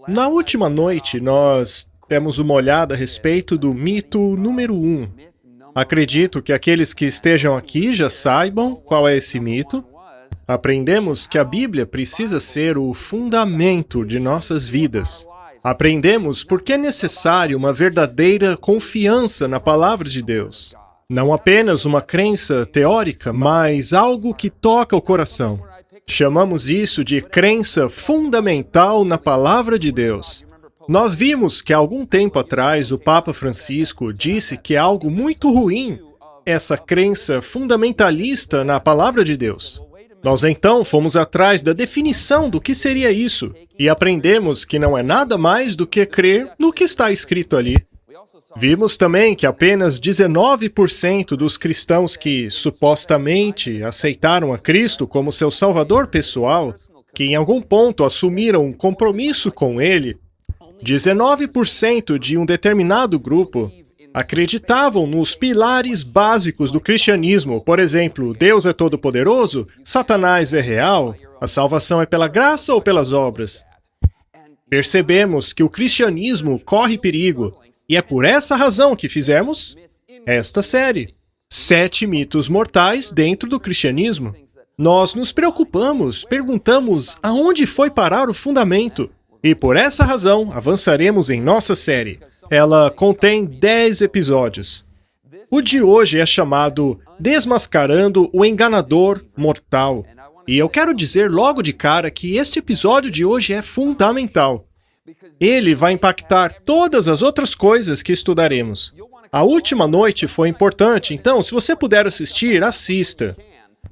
Na última noite, nós temos uma olhada a respeito do mito número 1. Acredito que aqueles que estejam aqui já saibam qual é esse mito. Aprendemos que a Bíblia precisa ser o fundamento de nossas vidas. Aprendemos porque é necessário uma verdadeira confiança na palavra de Deus. Não apenas uma crença teórica, mas algo que toca o coração. Chamamos isso de crença fundamental na palavra de Deus. Nós vimos que há algum tempo atrás o Papa Francisco disse que é algo muito ruim essa crença fundamentalista na palavra de Deus. Nós então fomos atrás da definição do que seria isso e aprendemos que não é nada mais do que crer no que está escrito ali. Vimos também que apenas 19% dos cristãos que supostamente aceitaram a Cristo como seu salvador pessoal, que em algum ponto assumiram um compromisso com Ele, 19% de um determinado grupo acreditavam nos pilares básicos do cristianismo. Por exemplo, Deus é todo-poderoso, Satanás é real, a salvação é pela graça ou pelas obras. Percebemos que o cristianismo corre perigo. E é por essa razão que fizemos esta série. 7 mitos mortais dentro do cristianismo. Nós nos preocupamos, perguntamos aonde foi parar o fundamento. E por essa razão, avançaremos em nossa série. Ela contém 10 episódios. O de hoje é chamado Desmascarando o Enganador Mortal. E eu quero dizer logo de cara que este episódio de hoje é fundamental. Ele vai impactar todas as outras coisas que estudaremos. A última noite foi importante, então, se você puder assistir, assista.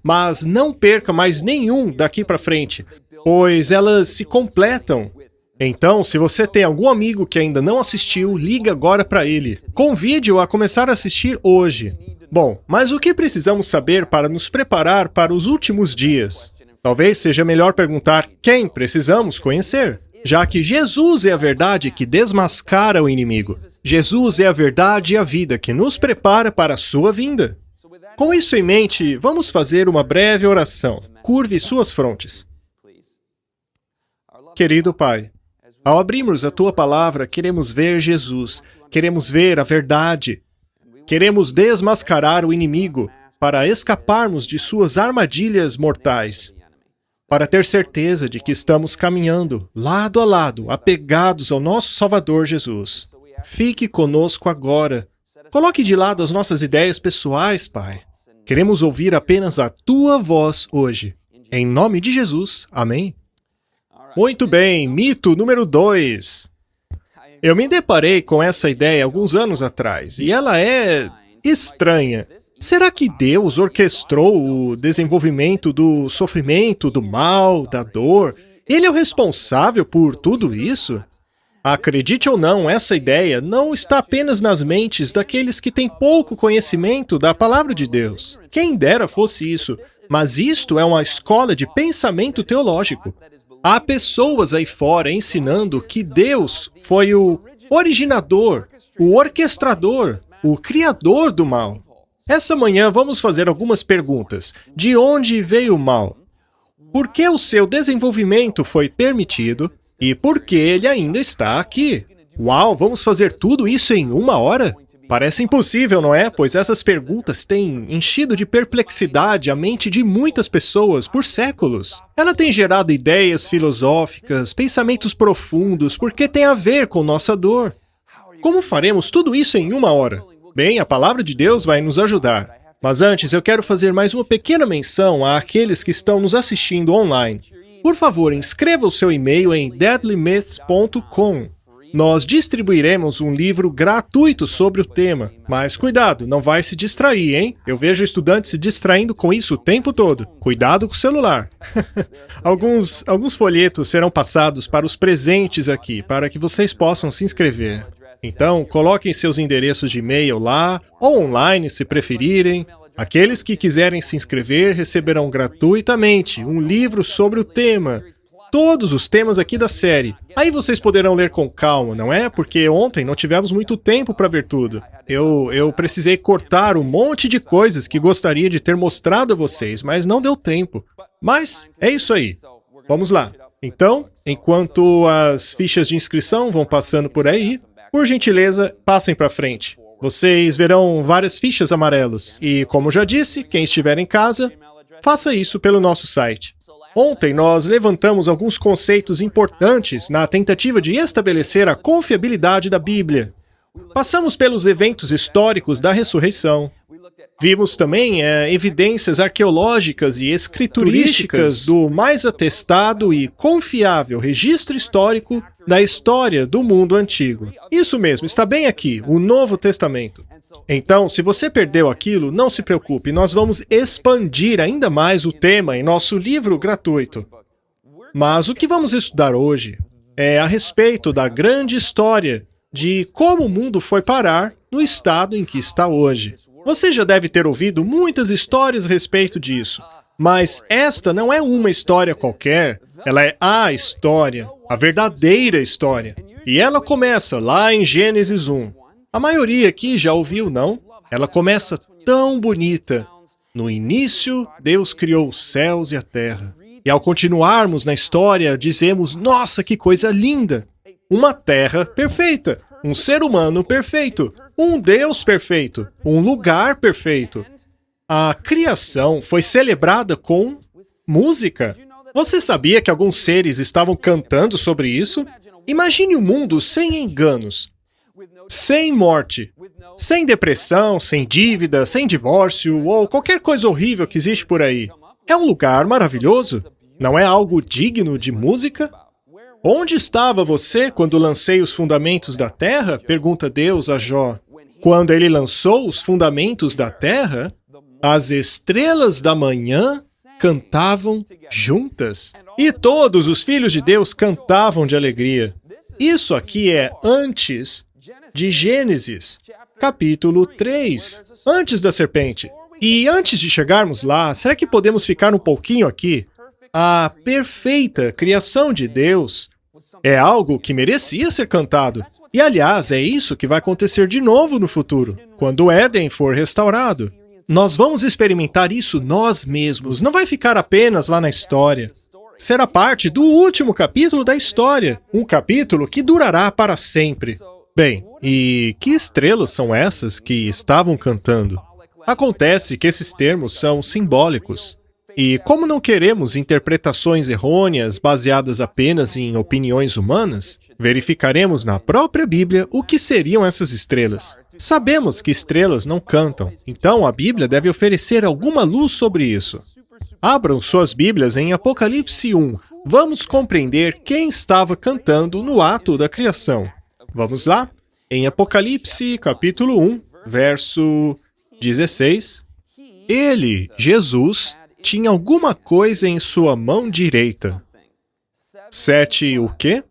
Mas não perca mais nenhum daqui para frente, pois elas se completam. Então, se você tem algum amigo que ainda não assistiu, liga agora para ele. Convide-o a começar a assistir hoje. Bom, mas o que precisamos saber para nos preparar para os últimos dias? Talvez seja melhor perguntar quem precisamos conhecer. Já que Jesus é a verdade que desmascara o inimigo. Jesus é a verdade e a vida que nos prepara para a sua vinda. Com isso em mente, vamos fazer uma breve oração. Curve suas frontes. Querido Pai, ao abrirmos a Tua palavra, queremos ver Jesus, queremos ver a verdade, queremos desmascarar o inimigo para escaparmos de suas armadilhas mortais. Para ter certeza de que estamos caminhando, lado a lado, apegados ao nosso Salvador Jesus. Fique conosco agora. Coloque de lado as nossas ideias pessoais, Pai. Queremos ouvir apenas a Tua voz hoje. Em nome de Jesus, amém? Muito bem, mito número 2. Eu me deparei com essa ideia alguns anos atrás, e ela é estranha. Será que Deus orquestrou o desenvolvimento do sofrimento, do mal, da dor? Ele é o responsável por tudo isso? Acredite ou não, essa ideia não está apenas nas mentes daqueles que têm pouco conhecimento da palavra de Deus. Quem dera fosse isso, mas isto é uma escola de pensamento teológico. Há pessoas aí fora ensinando que Deus foi o originador, o orquestrador, o criador do mal. Essa manhã vamos fazer algumas perguntas. De onde veio o mal? Por que o seu desenvolvimento foi permitido? E por que ele ainda está aqui? Uau, vamos fazer tudo isso em 1 hora? Parece impossível, não é? Pois essas perguntas têm enchido de perplexidade a mente de muitas pessoas por séculos. Ela tem gerado ideias filosóficas, pensamentos profundos, porque tem a ver com nossa dor. Como faremos tudo isso em 1 hora? Bem, a palavra de Deus vai nos ajudar. Mas antes, eu quero fazer mais uma pequena menção àqueles que estão nos assistindo online. Por favor, inscreva o seu e-mail em deadlymyths.com. Nós distribuiremos um livro gratuito sobre o tema. Mas cuidado, não vai se distrair, hein? Eu vejo estudantes se distraindo com isso o tempo todo. Cuidado com o celular. Alguns folhetos serão passados para os presentes aqui, para que vocês possam se inscrever. Então, coloquem seus endereços de e-mail lá, ou online, se preferirem. Aqueles que quiserem se inscrever receberão gratuitamente um livro sobre o tema. Todos os temas aqui da série. Aí vocês poderão ler com calma, não é? Porque ontem não tivemos muito tempo para ver tudo. Eu precisei cortar um monte de coisas que gostaria de ter mostrado a vocês, mas não deu tempo. Mas é isso aí. Vamos lá. Então, enquanto as fichas de inscrição vão passando por aí, por gentileza, passem para frente. Vocês verão várias fichas amarelas. E, como já disse, quem estiver em casa, faça isso pelo nosso site. Ontem nós levantamos alguns conceitos importantes na tentativa de estabelecer a confiabilidade da Bíblia. Passamos pelos eventos históricos da ressurreição. Vimos também evidências arqueológicas e escriturísticas do mais atestado e confiável registro histórico da história do mundo antigo. Isso mesmo, está bem aqui, o Novo Testamento. Então, se você perdeu aquilo, não se preocupe, nós vamos expandir ainda mais o tema em nosso livro gratuito. Mas o que vamos estudar hoje é a respeito da grande história de como o mundo foi parar no estado em que está hoje. Você já deve ter ouvido muitas histórias a respeito disso, mas esta não é uma história qualquer, ela é a história, a verdadeira história. E ela começa lá em Gênesis 1. A maioria aqui já ouviu, não? Ela começa tão bonita. No início, Deus criou os céus e a terra. E ao continuarmos na história, dizemos, nossa, que coisa linda! Uma terra perfeita, um ser humano perfeito, um Deus perfeito, um lugar perfeito. A criação foi celebrada com música. Você sabia que alguns seres estavam cantando sobre isso? Imagine um mundo sem enganos, sem morte, sem depressão, sem dívida, sem divórcio ou qualquer coisa horrível que existe por aí. É um lugar maravilhoso? Não é algo digno de música? Onde estava você quando lancei os fundamentos da terra? Pergunta Deus a Jó. Quando ele lançou os fundamentos da terra, as estrelas da manhã cantavam juntas. E todos os filhos de Deus cantavam de alegria. Isso aqui é antes de Gênesis, capítulo 3, antes da serpente. E antes de chegarmos lá, será que podemos ficar um pouquinho aqui? A perfeita criação de Deus é algo que merecia ser cantado. E, aliás, é isso que vai acontecer de novo no futuro, quando o Éden for restaurado. Nós vamos experimentar isso nós mesmos, não vai ficar apenas lá na história. Será parte do último capítulo da história, um capítulo que durará para sempre. Bem, e que estrelas são essas que estavam cantando? Acontece que esses termos são simbólicos. E como não queremos interpretações errôneas baseadas apenas em opiniões humanas, verificaremos na própria Bíblia o que seriam essas estrelas. Sabemos que estrelas não cantam, então a Bíblia deve oferecer alguma luz sobre isso. Abram suas Bíblias em Apocalipse 1. Vamos compreender quem estava cantando no ato da criação. Vamos lá? Em Apocalipse, capítulo 1, verso 16, ele, Jesus, tinha alguma coisa em sua mão direita. 7 o quê?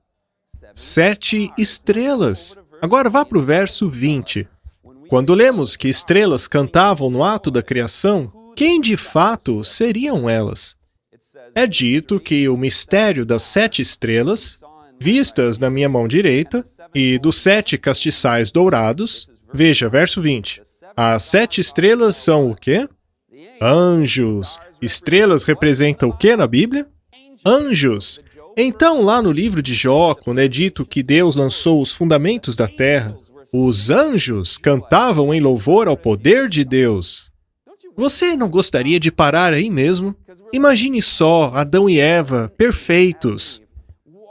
7 estrelas. Agora vá para o verso 20. Quando lemos que estrelas cantavam no ato da criação, quem de fato seriam elas? É dito que o mistério das 7 estrelas, vistas na minha mão direita, e dos 7 castiçais dourados, veja, verso 20. As 7 estrelas são o quê? Anjos. Estrelas representam o que na Bíblia? Anjos. Então, lá no livro de Jó, quando é dito que Deus lançou os fundamentos da terra, os anjos cantavam em louvor ao poder de Deus. Você não gostaria de parar aí mesmo? Imagine só Adão e Eva, perfeitos,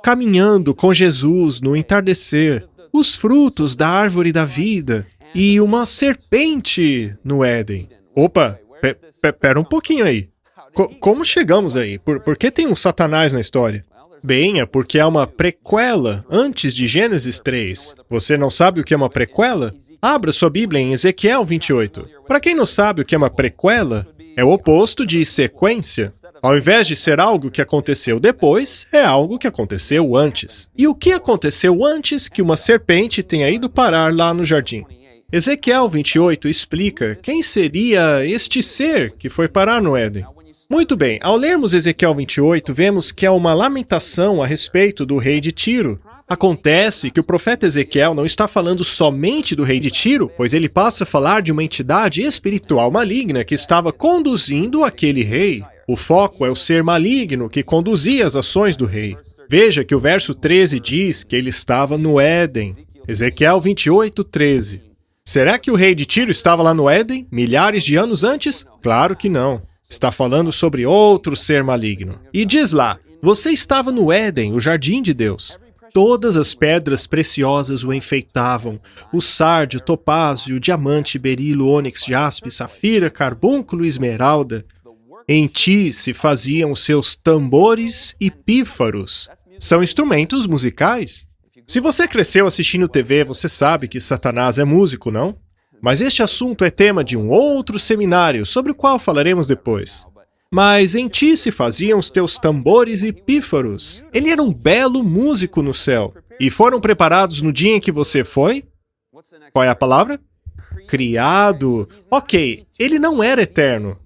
caminhando com Jesus no entardecer, os frutos da árvore da vida e uma serpente no Éden. Opa, pera um pouquinho aí. Como chegamos aí? Por que tem um Satanás na história? Bem, é porque há uma prequela antes de Gênesis 3. Você não sabe o que é uma prequela? Abra sua Bíblia em Ezequiel 28. Para quem não sabe o que é uma prequela, é o oposto de sequência. Ao invés de ser algo que aconteceu depois, é algo que aconteceu antes. E o que aconteceu antes que uma serpente tenha ido parar lá no jardim? Ezequiel 28 explica quem seria este ser que foi parar no Éden. Muito bem, ao lermos Ezequiel 28, vemos que há uma lamentação a respeito do rei de Tiro. Acontece que o profeta Ezequiel não está falando somente do rei de Tiro, pois ele passa a falar de uma entidade espiritual maligna que estava conduzindo aquele rei. O foco é o ser maligno que conduzia as ações do rei. Veja que o verso 13 diz que ele estava no Éden. Ezequiel 28, 13. Será que o rei de Tiro estava lá no Éden, milhares de anos antes? Claro que não. Está falando sobre outro ser maligno. E diz lá, você estava no Éden, o jardim de Deus. Todas as pedras preciosas o enfeitavam, o sárdio, topázio, diamante, berilo, ônix, jaspe, safira, carbúnculo e esmeralda. Em ti se faziam os seus tambores e pífaros. São instrumentos musicais. Se você cresceu assistindo TV, você sabe que Satanás é músico, não? Mas este assunto é tema de um outro seminário, sobre o qual falaremos depois. Mas em ti se faziam os teus tambores e pífaros. Ele era um belo músico no céu. E foram preparados no dia em que você foi? Qual é a palavra? Criado. Ok, ele não era eterno.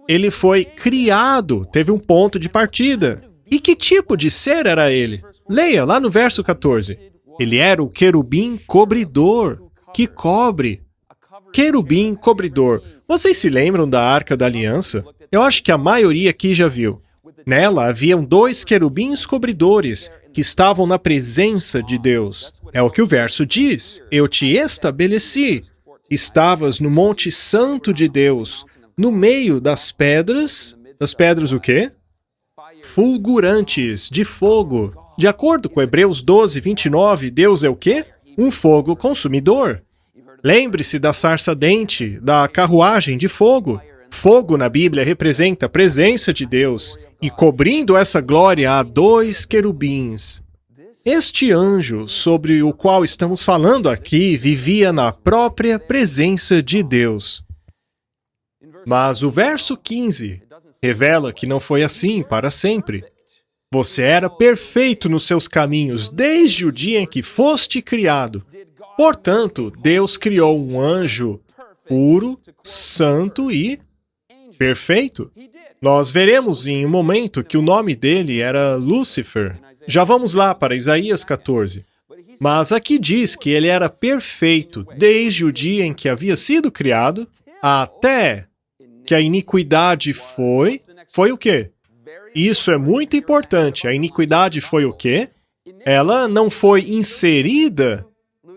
Ele foi criado, teve um ponto de partida. E que tipo de ser era ele? Leia lá no verso 14. Ele era o querubim cobridor, que cobre. Querubim cobridor. Vocês se lembram da Arca da Aliança? Eu acho que a maioria aqui já viu. Nela haviam 2 querubins cobridores que estavam na presença de Deus. É o que o verso diz. Eu te estabeleci. Estavas no Monte Santo de Deus, no meio das pedras. Das pedras o quê? Fulgurantes, de fogo. De acordo com Hebreus 12, 29, Deus é o quê? Um fogo consumidor. Lembre-se da sarça ardente, da carruagem de fogo. Fogo na Bíblia representa a presença de Deus. E cobrindo essa glória há 2 querubins. Este anjo, sobre o qual estamos falando aqui, vivia na própria presença de Deus. Mas o verso 15 revela que não foi assim para sempre. Você era perfeito nos seus caminhos desde o dia em que foste criado. Portanto, Deus criou um anjo puro, santo e perfeito. Nós veremos em um momento que o nome dele era Lúcifer. Já vamos lá para Isaías 14. Mas aqui diz que ele era perfeito desde o dia em que havia sido criado até que a iniquidade foi... Foi o quê? Isso é muito importante. A iniquidade foi o quê? Ela não foi inserida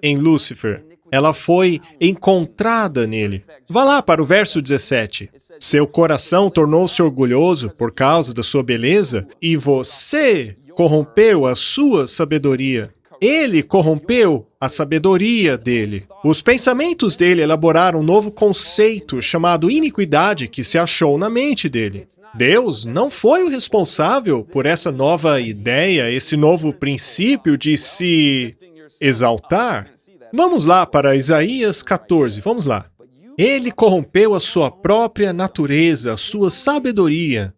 em Lúcifer. Ela foi encontrada nele. Vá lá para o verso 17. Seu coração tornou-se orgulhoso por causa da sua beleza e você corrompeu a sua sabedoria. Ele corrompeu a sabedoria dele. Os pensamentos dele elaboraram um novo conceito chamado iniquidade que se achou na mente dele. Deus não foi o responsável por essa nova ideia, esse novo princípio de se exaltar. Vamos lá para Isaías 14, vamos lá. Ele corrompeu a sua própria natureza, a sua sabedoria.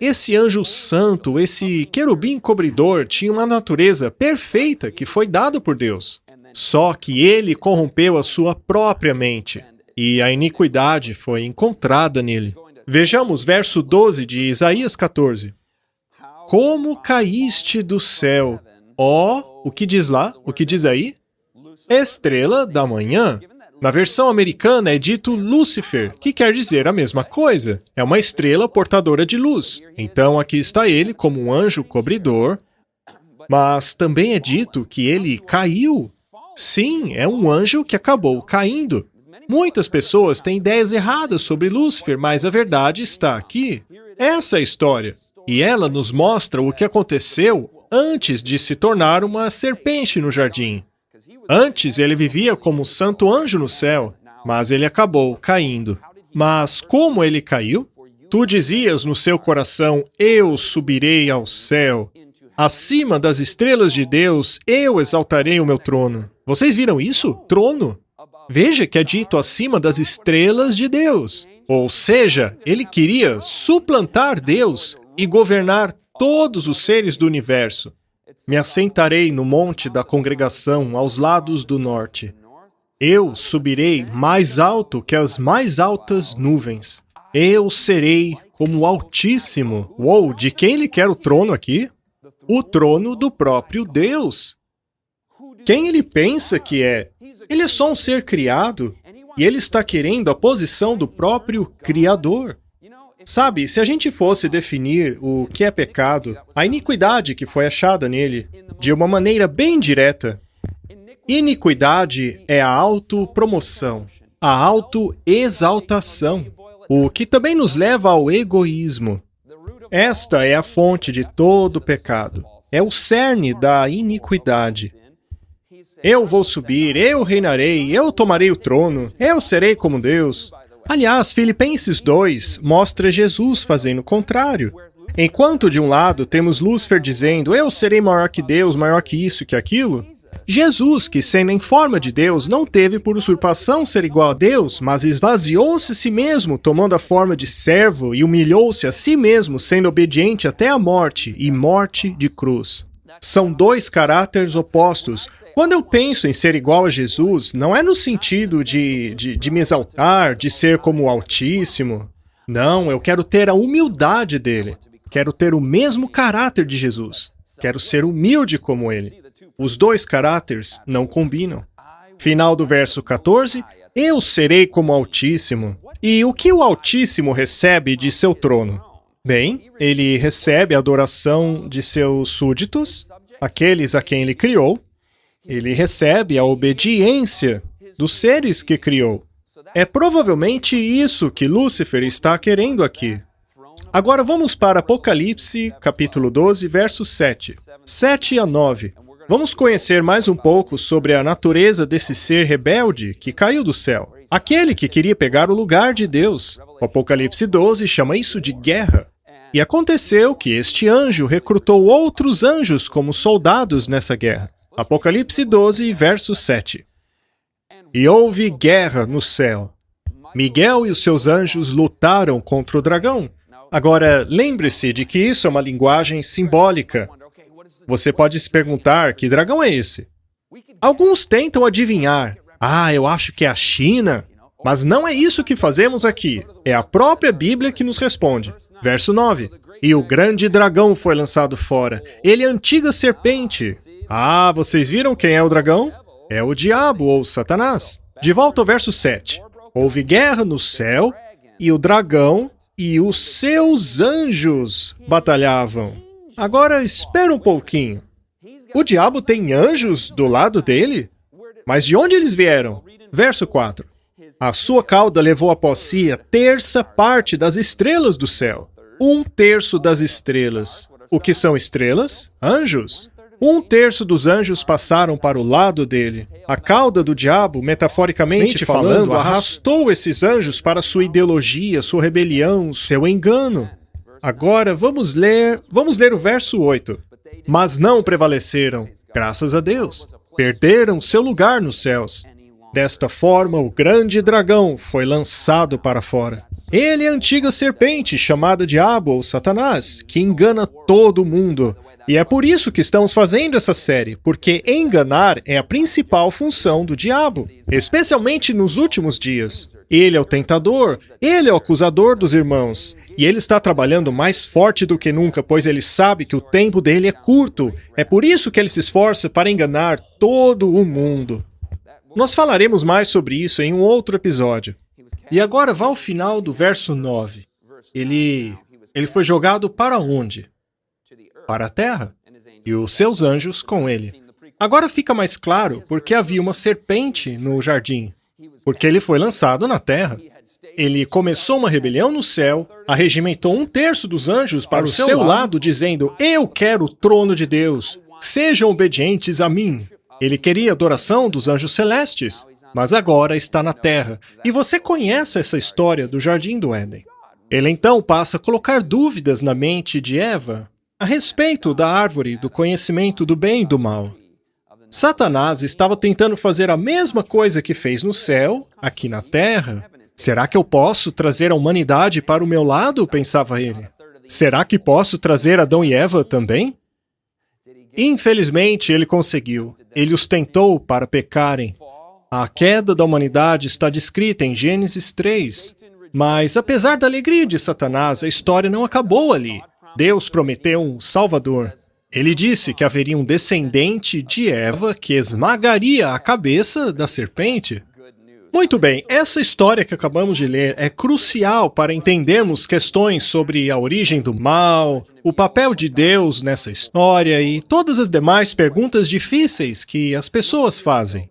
Esse anjo santo, esse querubim cobridor, tinha uma natureza perfeita que foi dada por Deus. Só que ele corrompeu a sua própria mente, e a iniquidade foi encontrada nele. Vejamos verso 12 de Isaías 14. Como caíste do céu, ó, o que diz lá? O que diz aí? Estrela da manhã. Na versão americana é dito Lúcifer, que quer dizer a mesma coisa. É uma estrela portadora de luz. Então aqui está ele como um anjo cobridor, mas também é dito que ele caiu. Sim, é um anjo que acabou caindo. Muitas pessoas têm ideias erradas sobre Lúcifer, mas a verdade está aqui. Essa é a história. E ela nos mostra o que aconteceu antes de se tornar uma serpente no jardim. Antes, ele vivia como santo anjo no céu, mas ele acabou caindo. Mas como ele caiu? Tu dizias no seu coração, eu subirei ao céu. Acima das estrelas de Deus, eu exaltarei o meu trono. Vocês viram isso? Trono. Veja que é dito acima das estrelas de Deus. Ou seja, ele queria suplantar Deus e governar todos os seres do universo. Me assentarei no monte da congregação aos lados do norte. Eu subirei mais alto que as mais altas nuvens. Eu serei como o Altíssimo. Uou, de quem ele quer o trono aqui? O trono do próprio Deus. Quem ele pensa que é? Ele é só um ser criado e ele está querendo a posição do próprio Criador. Sabe, se a gente fosse definir o que é pecado, a iniquidade que foi achada nele, de uma maneira bem direta, iniquidade é a autopromoção, a autoexaltação, o que também nos leva ao egoísmo. Esta é a fonte de todo pecado. É o cerne da iniquidade. Eu vou subir, eu reinarei, eu tomarei o trono, eu serei como Deus. Aliás, Filipenses 2 mostra Jesus fazendo o contrário. Enquanto de um lado temos Lúcifer dizendo, eu serei maior que Deus, maior que isso, que aquilo, Jesus, que sendo em forma de Deus, não teve por usurpação ser igual a Deus, mas esvaziou-se a si mesmo, tomando a forma de servo e humilhou-se a si mesmo, sendo obediente até a morte, e morte de cruz. São dois caráteres opostos. Quando eu penso em ser igual a Jesus, não é no sentido de me exaltar, de ser como o Altíssimo. Não, eu quero ter a humildade dele. Quero ter o mesmo caráter de Jesus. Quero ser humilde como ele. Os dois caráteres não combinam. Final do verso 14, eu serei como o Altíssimo. E o que o Altíssimo recebe de seu trono? Bem, ele recebe a adoração de seus súditos, aqueles a quem ele criou. Ele recebe a obediência dos seres que criou. É provavelmente isso que Lúcifer está querendo aqui. Agora vamos para Apocalipse, capítulo 12, versos 7 a 9. Vamos conhecer mais um pouco sobre a natureza desse ser rebelde que caiu do céu. Aquele que queria pegar o lugar de Deus. O Apocalipse 12 chama isso de guerra. E aconteceu que este anjo recrutou outros anjos como soldados nessa guerra. Apocalipse 12, verso 7. E houve guerra no céu. Miguel e os seus anjos lutaram contra o dragão. Agora, lembre-se de que isso é uma linguagem simbólica. Você pode se perguntar, que dragão é esse? Alguns tentam adivinhar. Eu acho que é a China. Mas não é isso que fazemos aqui. É a própria Bíblia que nos responde. Verso 9. E o grande dragão foi lançado fora. Ele é a antiga serpente. Vocês viram quem é o dragão? É o diabo ou Satanás. De volta ao verso 7. Houve guerra no céu e o dragão e os seus anjos batalhavam. Agora, espera um pouquinho. O diabo tem anjos do lado dele? Mas de onde eles vieram? Verso 4. A sua cauda levou após si a terça parte das estrelas do céu. 1/3 das estrelas. O que são estrelas? Anjos. 1/3 dos anjos passaram para o lado dele. A cauda do diabo, metaforicamente falando, arrastou esses anjos para sua ideologia, sua rebelião, seu engano. Agora, vamos ler o verso 8. Mas não prevaleceram, graças a Deus. Perderam seu lugar nos céus. Desta forma, o grande dragão foi lançado para fora. Ele é a antiga serpente, chamada Diabo ou Satanás, que engana todo mundo. E é por isso que estamos fazendo essa série, porque enganar é a principal função do diabo, especialmente nos últimos dias. Ele é o tentador, ele é o acusador dos irmãos. E ele está trabalhando mais forte do que nunca, pois ele sabe que o tempo dele é curto. É por isso que ele se esforça para enganar todo o mundo. Nós falaremos mais sobre isso em um outro episódio. E agora vá ao final do verso 9. Ele foi jogado para onde? Para a terra. E os seus anjos com ele. Agora fica mais claro porque havia uma serpente no jardim. Porque ele foi lançado na terra. Ele começou uma rebelião no céu, arregimentou 1/3 dos anjos para o seu lado, dizendo, eu quero o trono de Deus, sejam obedientes a mim. Ele queria a adoração dos anjos celestes, mas agora está na terra. E você conhece essa história do Jardim do Éden. Ele então passa a colocar dúvidas na mente de Eva a respeito da árvore do conhecimento do bem e do mal. Satanás estava tentando fazer a mesma coisa que fez no céu, aqui na terra. Será que eu posso trazer a humanidade para o meu lado? Pensava ele. Será que posso trazer Adão e Eva também? Infelizmente, ele conseguiu. Ele os tentou para pecarem. A queda da humanidade está descrita em Gênesis 3. Mas, apesar da alegria de Satanás, a história não acabou ali. Deus prometeu um Salvador. Ele disse que haveria um descendente de Eva que esmagaria a cabeça da serpente. Muito bem, essa história que acabamos de ler é crucial para entendermos questões sobre a origem do mal, o papel de Deus nessa história e todas as demais perguntas difíceis que as pessoas fazem.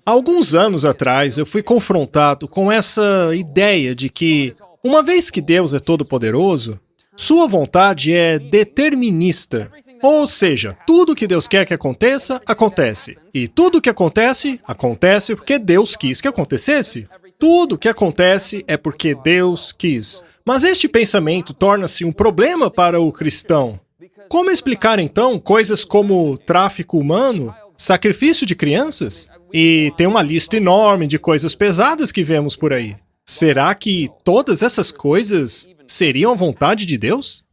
Há alguns anos atrás, eu fui confrontado com essa ideia de que, uma vez que Deus é todo-poderoso, sua vontade é determinista. Ou seja, tudo que Deus quer que aconteça, acontece. E tudo que acontece, acontece porque Deus quis que acontecesse. Tudo que acontece é porque Deus quis. Mas este pensamento torna-se um problema para o cristão. Como explicar, então, coisas como tráfico humano, sacrifício de crianças? E tem uma lista enorme de coisas pesadas que vemos por aí. Será que todas essas coisas seriam a vontade de Deus?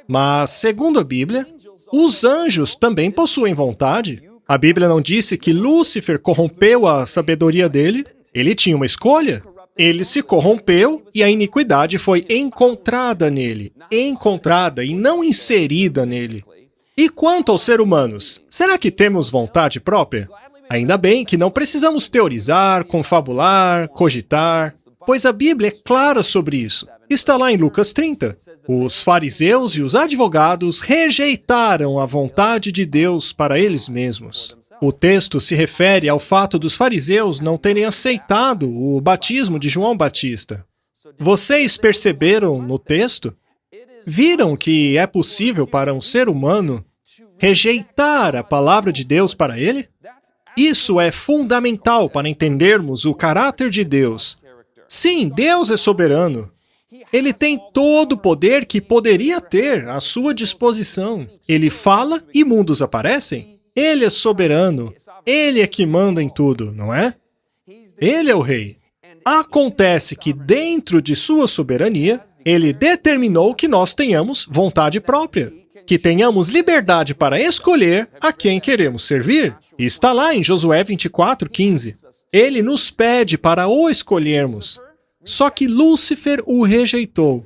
Mas, segundo a Bíblia, os anjos também possuem vontade. A Bíblia não disse que Lúcifer corrompeu a sabedoria dele? Ele tinha uma escolha. Ele se corrompeu e a iniquidade foi encontrada nele. Encontrada e não inserida nele. E quanto aos seres humanos, será que temos vontade própria? Ainda bem que não precisamos teorizar, confabular, cogitar, pois a Bíblia é clara sobre isso. Está lá em Lucas 30. Os fariseus e os advogados rejeitaram a vontade de Deus para eles mesmos. O texto se refere ao fato dos fariseus não terem aceitado o batismo de João Batista. Vocês perceberam no texto? Viram que é possível para um ser humano rejeitar a palavra de Deus para ele? Isso é fundamental para entendermos o caráter de Deus. Sim, Deus é soberano. Ele tem todo o poder que poderia ter à sua disposição. Ele fala e mundos aparecem. Ele é soberano. Ele é que manda em tudo, não é? Ele é o rei. Acontece que dentro de sua soberania, ele determinou que nós tenhamos vontade própria, que tenhamos liberdade para escolher a quem queremos servir. E está lá em Josué 24:15. Ele nos pede para o escolhermos. Só que Lúcifer o rejeitou,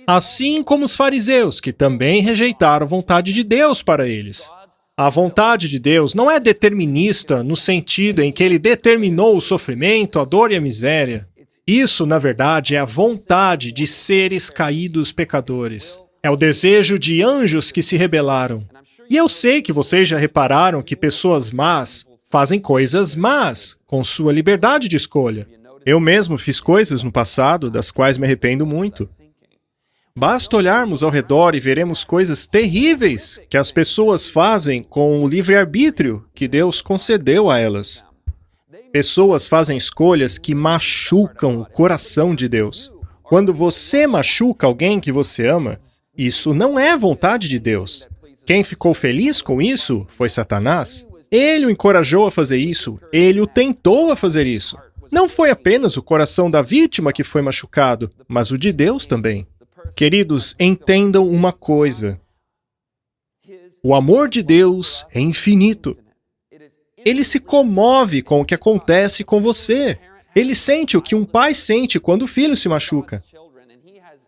assim como os fariseus, que também rejeitaram a vontade de Deus para eles. A vontade de Deus não é determinista no sentido em que ele determinou o sofrimento, a dor e a miséria. Isso, na verdade, é a vontade de seres caídos pecadores. É o desejo de anjos que se rebelaram. E eu sei que vocês já repararam que pessoas más fazem coisas más com sua liberdade de escolha. Eu mesmo fiz coisas no passado das quais me arrependo muito. Basta olharmos ao redor e veremos coisas terríveis que as pessoas fazem com o livre-arbítrio que Deus concedeu a elas. Pessoas fazem escolhas que machucam o coração de Deus. Quando você machuca alguém que você ama, isso não é vontade de Deus. Quem ficou feliz com isso foi Satanás. Ele o encorajou a fazer isso, ele o tentou a fazer isso. Não foi apenas o coração da vítima que foi machucado, mas o de Deus também. Queridos, entendam uma coisa. O amor de Deus é infinito. Ele se comove com o que acontece com você. Ele sente o que um pai sente quando o filho se machuca.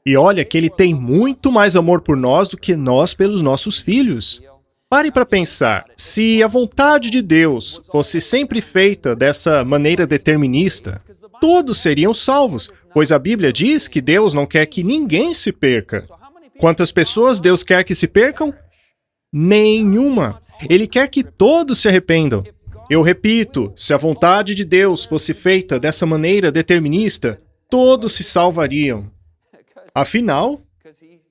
E olha que ele tem muito mais amor por nós do que nós pelos nossos filhos. Pare para pensar, se a vontade de Deus fosse sempre feita dessa maneira determinista, todos seriam salvos, pois a Bíblia diz que Deus não quer que ninguém se perca. Quantas pessoas Deus quer que se percam? Nenhuma. Ele quer que todos se arrependam. Eu repito, se a vontade de Deus fosse feita dessa maneira determinista, todos se salvariam. Afinal,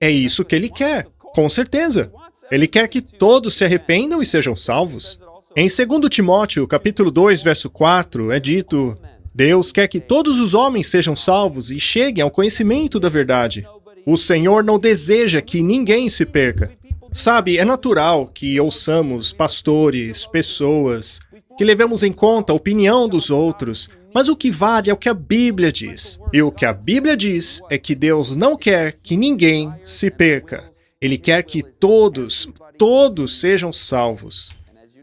é isso que ele quer, com certeza. Ele quer que todos se arrependam e sejam salvos. Em 2 Timóteo, capítulo 2, verso 4, é dito: Deus quer que todos os homens sejam salvos e cheguem ao conhecimento da verdade. O Senhor não deseja que ninguém se perca. Sabe, é natural que ouçamos pastores, pessoas, que levemos em conta a opinião dos outros, mas o que vale é o que a Bíblia diz. E o que a Bíblia diz é que Deus não quer que ninguém se perca. Ele quer que todos sejam salvos.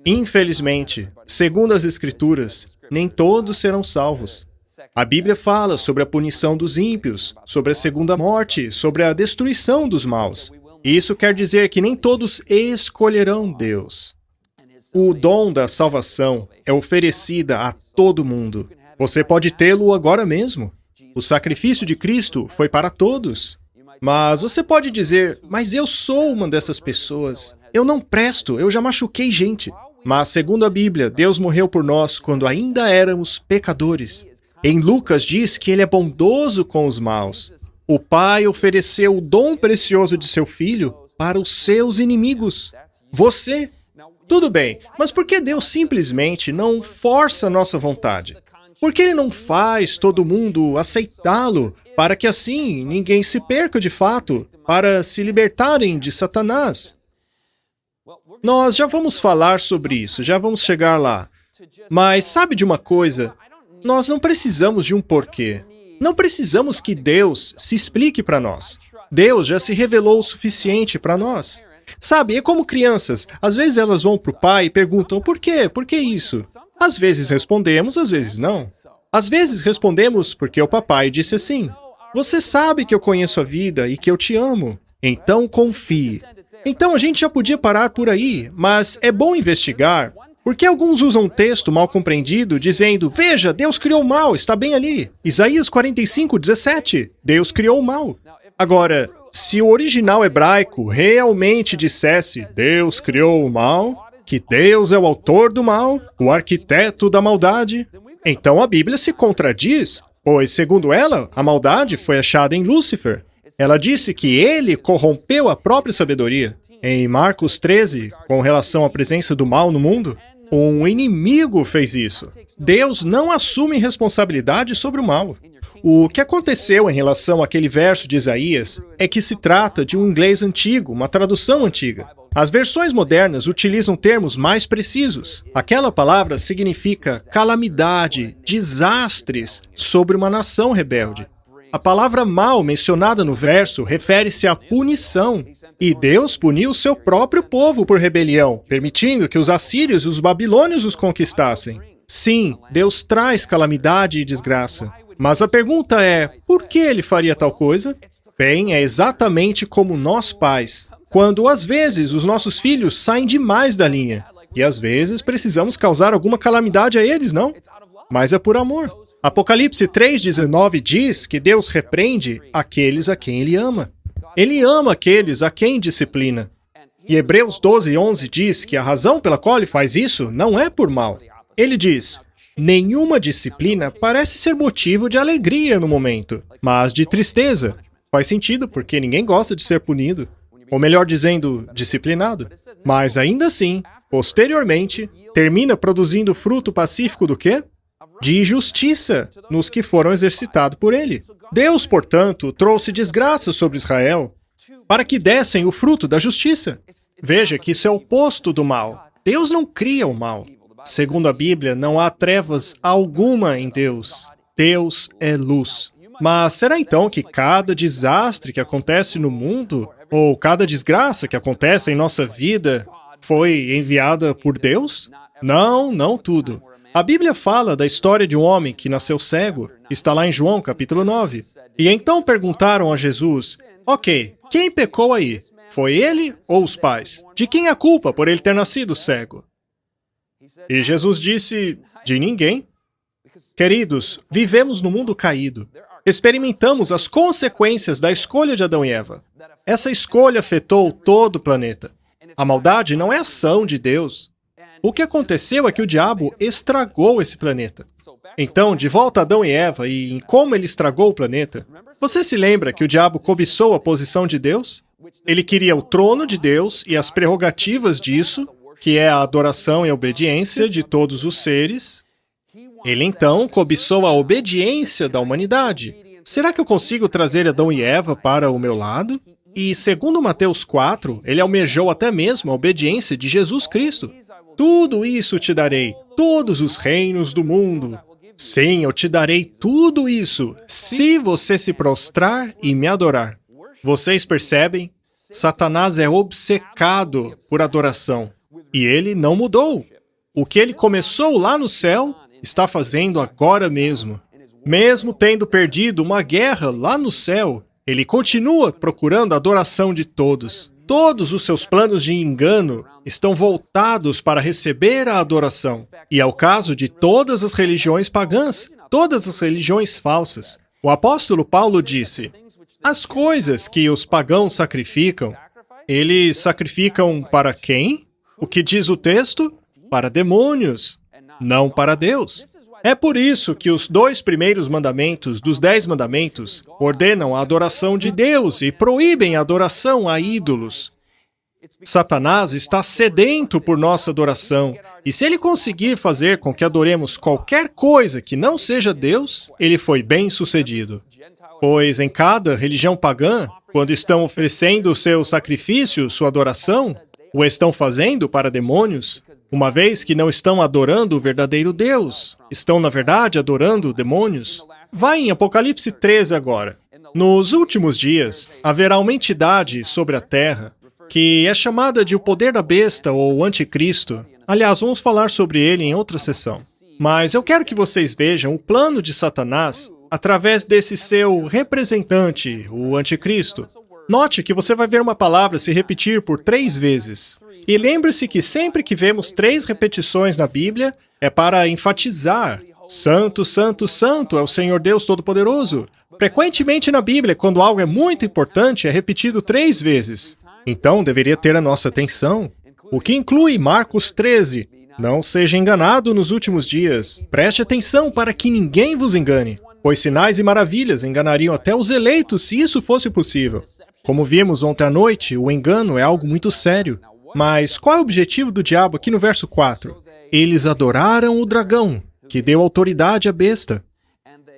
Infelizmente, segundo as Escrituras, nem todos serão salvos. A Bíblia fala sobre a punição dos ímpios, sobre a segunda morte, sobre a destruição dos maus. E isso quer dizer que nem todos escolherão Deus. O dom da salvação é oferecida a todo mundo. Você pode tê-lo agora mesmo. O sacrifício de Cristo foi para todos. Mas você pode dizer, mas eu sou uma dessas pessoas. Eu não presto, eu já machuquei gente. Mas, segundo a Bíblia, Deus morreu por nós quando ainda éramos pecadores. Em Lucas diz que ele é bondoso com os maus. O Pai ofereceu o dom precioso de seu Filho para os seus inimigos. Você. Tudo bem, mas por que Deus simplesmente não força a nossa vontade? Por que Ele não faz todo mundo aceitá-lo, para que assim ninguém se perca de fato, para se libertarem de Satanás? Nós já vamos falar sobre isso, já vamos chegar lá. Mas sabe de uma coisa? Nós não precisamos de um porquê. Não precisamos que Deus se explique para nós. Deus já se revelou o suficiente para nós. Sabe, é como crianças. Às vezes elas vão para o pai e perguntam, por quê? Por que isso? Às vezes respondemos, às vezes não. Às vezes respondemos porque o papai disse assim. Você sabe que eu conheço a vida e que eu te amo. Então confie. Então a gente já podia parar por aí, mas é bom investigar. Porque alguns usam um texto mal compreendido dizendo, veja, Deus criou o mal, está bem ali. Isaías 45:17, Deus criou o mal. Agora, se o original hebraico realmente dissesse, Deus criou o mal, que Deus é o autor do mal, o arquiteto da maldade, então a Bíblia se contradiz, pois, segundo ela, a maldade foi achada em Lúcifer. Ela disse que ele corrompeu a própria sabedoria. Em Marcos 13, com relação à presença do mal no mundo, um inimigo fez isso. Deus não assume responsabilidade sobre o mal. O que aconteceu em relação àquele verso de Isaías é que se trata de um inglês antigo, uma tradução antiga. As versões modernas utilizam termos mais precisos. Aquela palavra significa calamidade, desastres sobre uma nação rebelde. A palavra mal mencionada no verso refere-se à punição. E Deus puniu seu próprio povo por rebelião, permitindo que os assírios e os babilônios os conquistassem. Sim, Deus traz calamidade e desgraça. Mas a pergunta é, por que ele faria tal coisa? Bem, é exatamente como nós pais, quando às vezes os nossos filhos saem demais da linha. E às vezes precisamos causar alguma calamidade a eles, não? Mas é por amor. Apocalipse 3:19 diz que Deus repreende aqueles a quem Ele ama. Ele ama aqueles a quem disciplina. E Hebreus 12:11 diz que a razão pela qual Ele faz isso não é por mal. Ele diz, nenhuma disciplina parece ser motivo de alegria no momento, mas de tristeza. Faz sentido, porque ninguém gosta de ser punido. Ou melhor dizendo, disciplinado. Mas ainda assim, posteriormente, termina produzindo fruto pacífico do quê? De justiça nos que foram exercitados por ele. Deus, portanto, trouxe desgraça sobre Israel para que dessem o fruto da justiça. Veja que isso é o oposto do mal. Deus não cria o mal. Segundo a Bíblia, não há trevas alguma em Deus. Deus é luz. Mas será então que cada desastre que acontece no mundo, ou cada desgraça que acontece em nossa vida, foi enviada por Deus? Não, não tudo. A Bíblia fala da história de um homem que nasceu cego, está lá em João, capítulo 9. E então perguntaram a Jesus, ok, quem pecou aí? Foi ele ou os pais? De quem é a culpa por ele ter nascido cego? E Jesus disse, de ninguém. Queridos, vivemos no mundo caído. Experimentamos as consequências da escolha de Adão e Eva. Essa escolha afetou todo o planeta. A maldade não é ação de Deus. O que aconteceu é que o diabo estragou esse planeta. Então, de volta a Adão e Eva e em como ele estragou o planeta, você se lembra que o diabo cobiçou a posição de Deus? Ele queria o trono de Deus e as prerrogativas disso, que é a adoração e a obediência de todos os seres. Ele então cobiçou a obediência da humanidade. Será que eu consigo trazer Adão e Eva para o meu lado? E, segundo Mateus 4, ele almejou até mesmo a obediência de Jesus Cristo. Tudo isso te darei, todos os reinos do mundo. Sim, eu te darei tudo isso, se você se prostrar e me adorar. Vocês percebem? Satanás é obcecado por adoração. E ele não mudou. O que ele começou lá no céu, está fazendo agora mesmo. Mesmo tendo perdido uma guerra lá no céu, ele continua procurando a adoração de todos. Todos os seus planos de engano estão voltados para receber a adoração. E é o caso de todas as religiões pagãs. todas as religiões falsas. O apóstolo Paulo disse: as coisas que os pagãos sacrificam, eles sacrificam para quem? O que diz o texto? Para demônios, não para Deus. É por isso que os 2 primeiros mandamentos dos 10 mandamentos ordenam a adoração de Deus e proíbem a adoração a ídolos. Satanás está sedento por nossa adoração, e se ele conseguir fazer com que adoremos qualquer coisa que não seja Deus, ele foi bem-sucedido. Pois em cada religião pagã, quando estão oferecendo o seu sacrifício, sua adoração, o estão fazendo para demônios, uma vez que não estão adorando o verdadeiro Deus, estão, na verdade, adorando demônios. Vai em Apocalipse 13 agora. Nos últimos dias, haverá uma entidade sobre a terra que é chamada de o poder da besta ou o anticristo. Aliás, vamos falar sobre ele em outra sessão. Mas eu quero que vocês vejam o plano de Satanás através desse seu representante, o anticristo. Note que você vai ver uma palavra se repetir por 3 vezes. E lembre-se que sempre que vemos 3 repetições na Bíblia, é para enfatizar: Santo, Santo, Santo é o Senhor Deus Todo-Poderoso. Frequentemente na Bíblia, quando algo é muito importante, é repetido 3 vezes. Então, deveria ter a nossa atenção. O que inclui Marcos 13. Não seja enganado nos últimos dias. Preste atenção para que ninguém vos engane, pois sinais e maravilhas enganariam até os eleitos se isso fosse possível. Como vimos ontem à noite, o engano é algo muito sério. Mas qual é o objetivo do diabo aqui no verso 4? Eles adoraram o dragão, que deu autoridade à besta.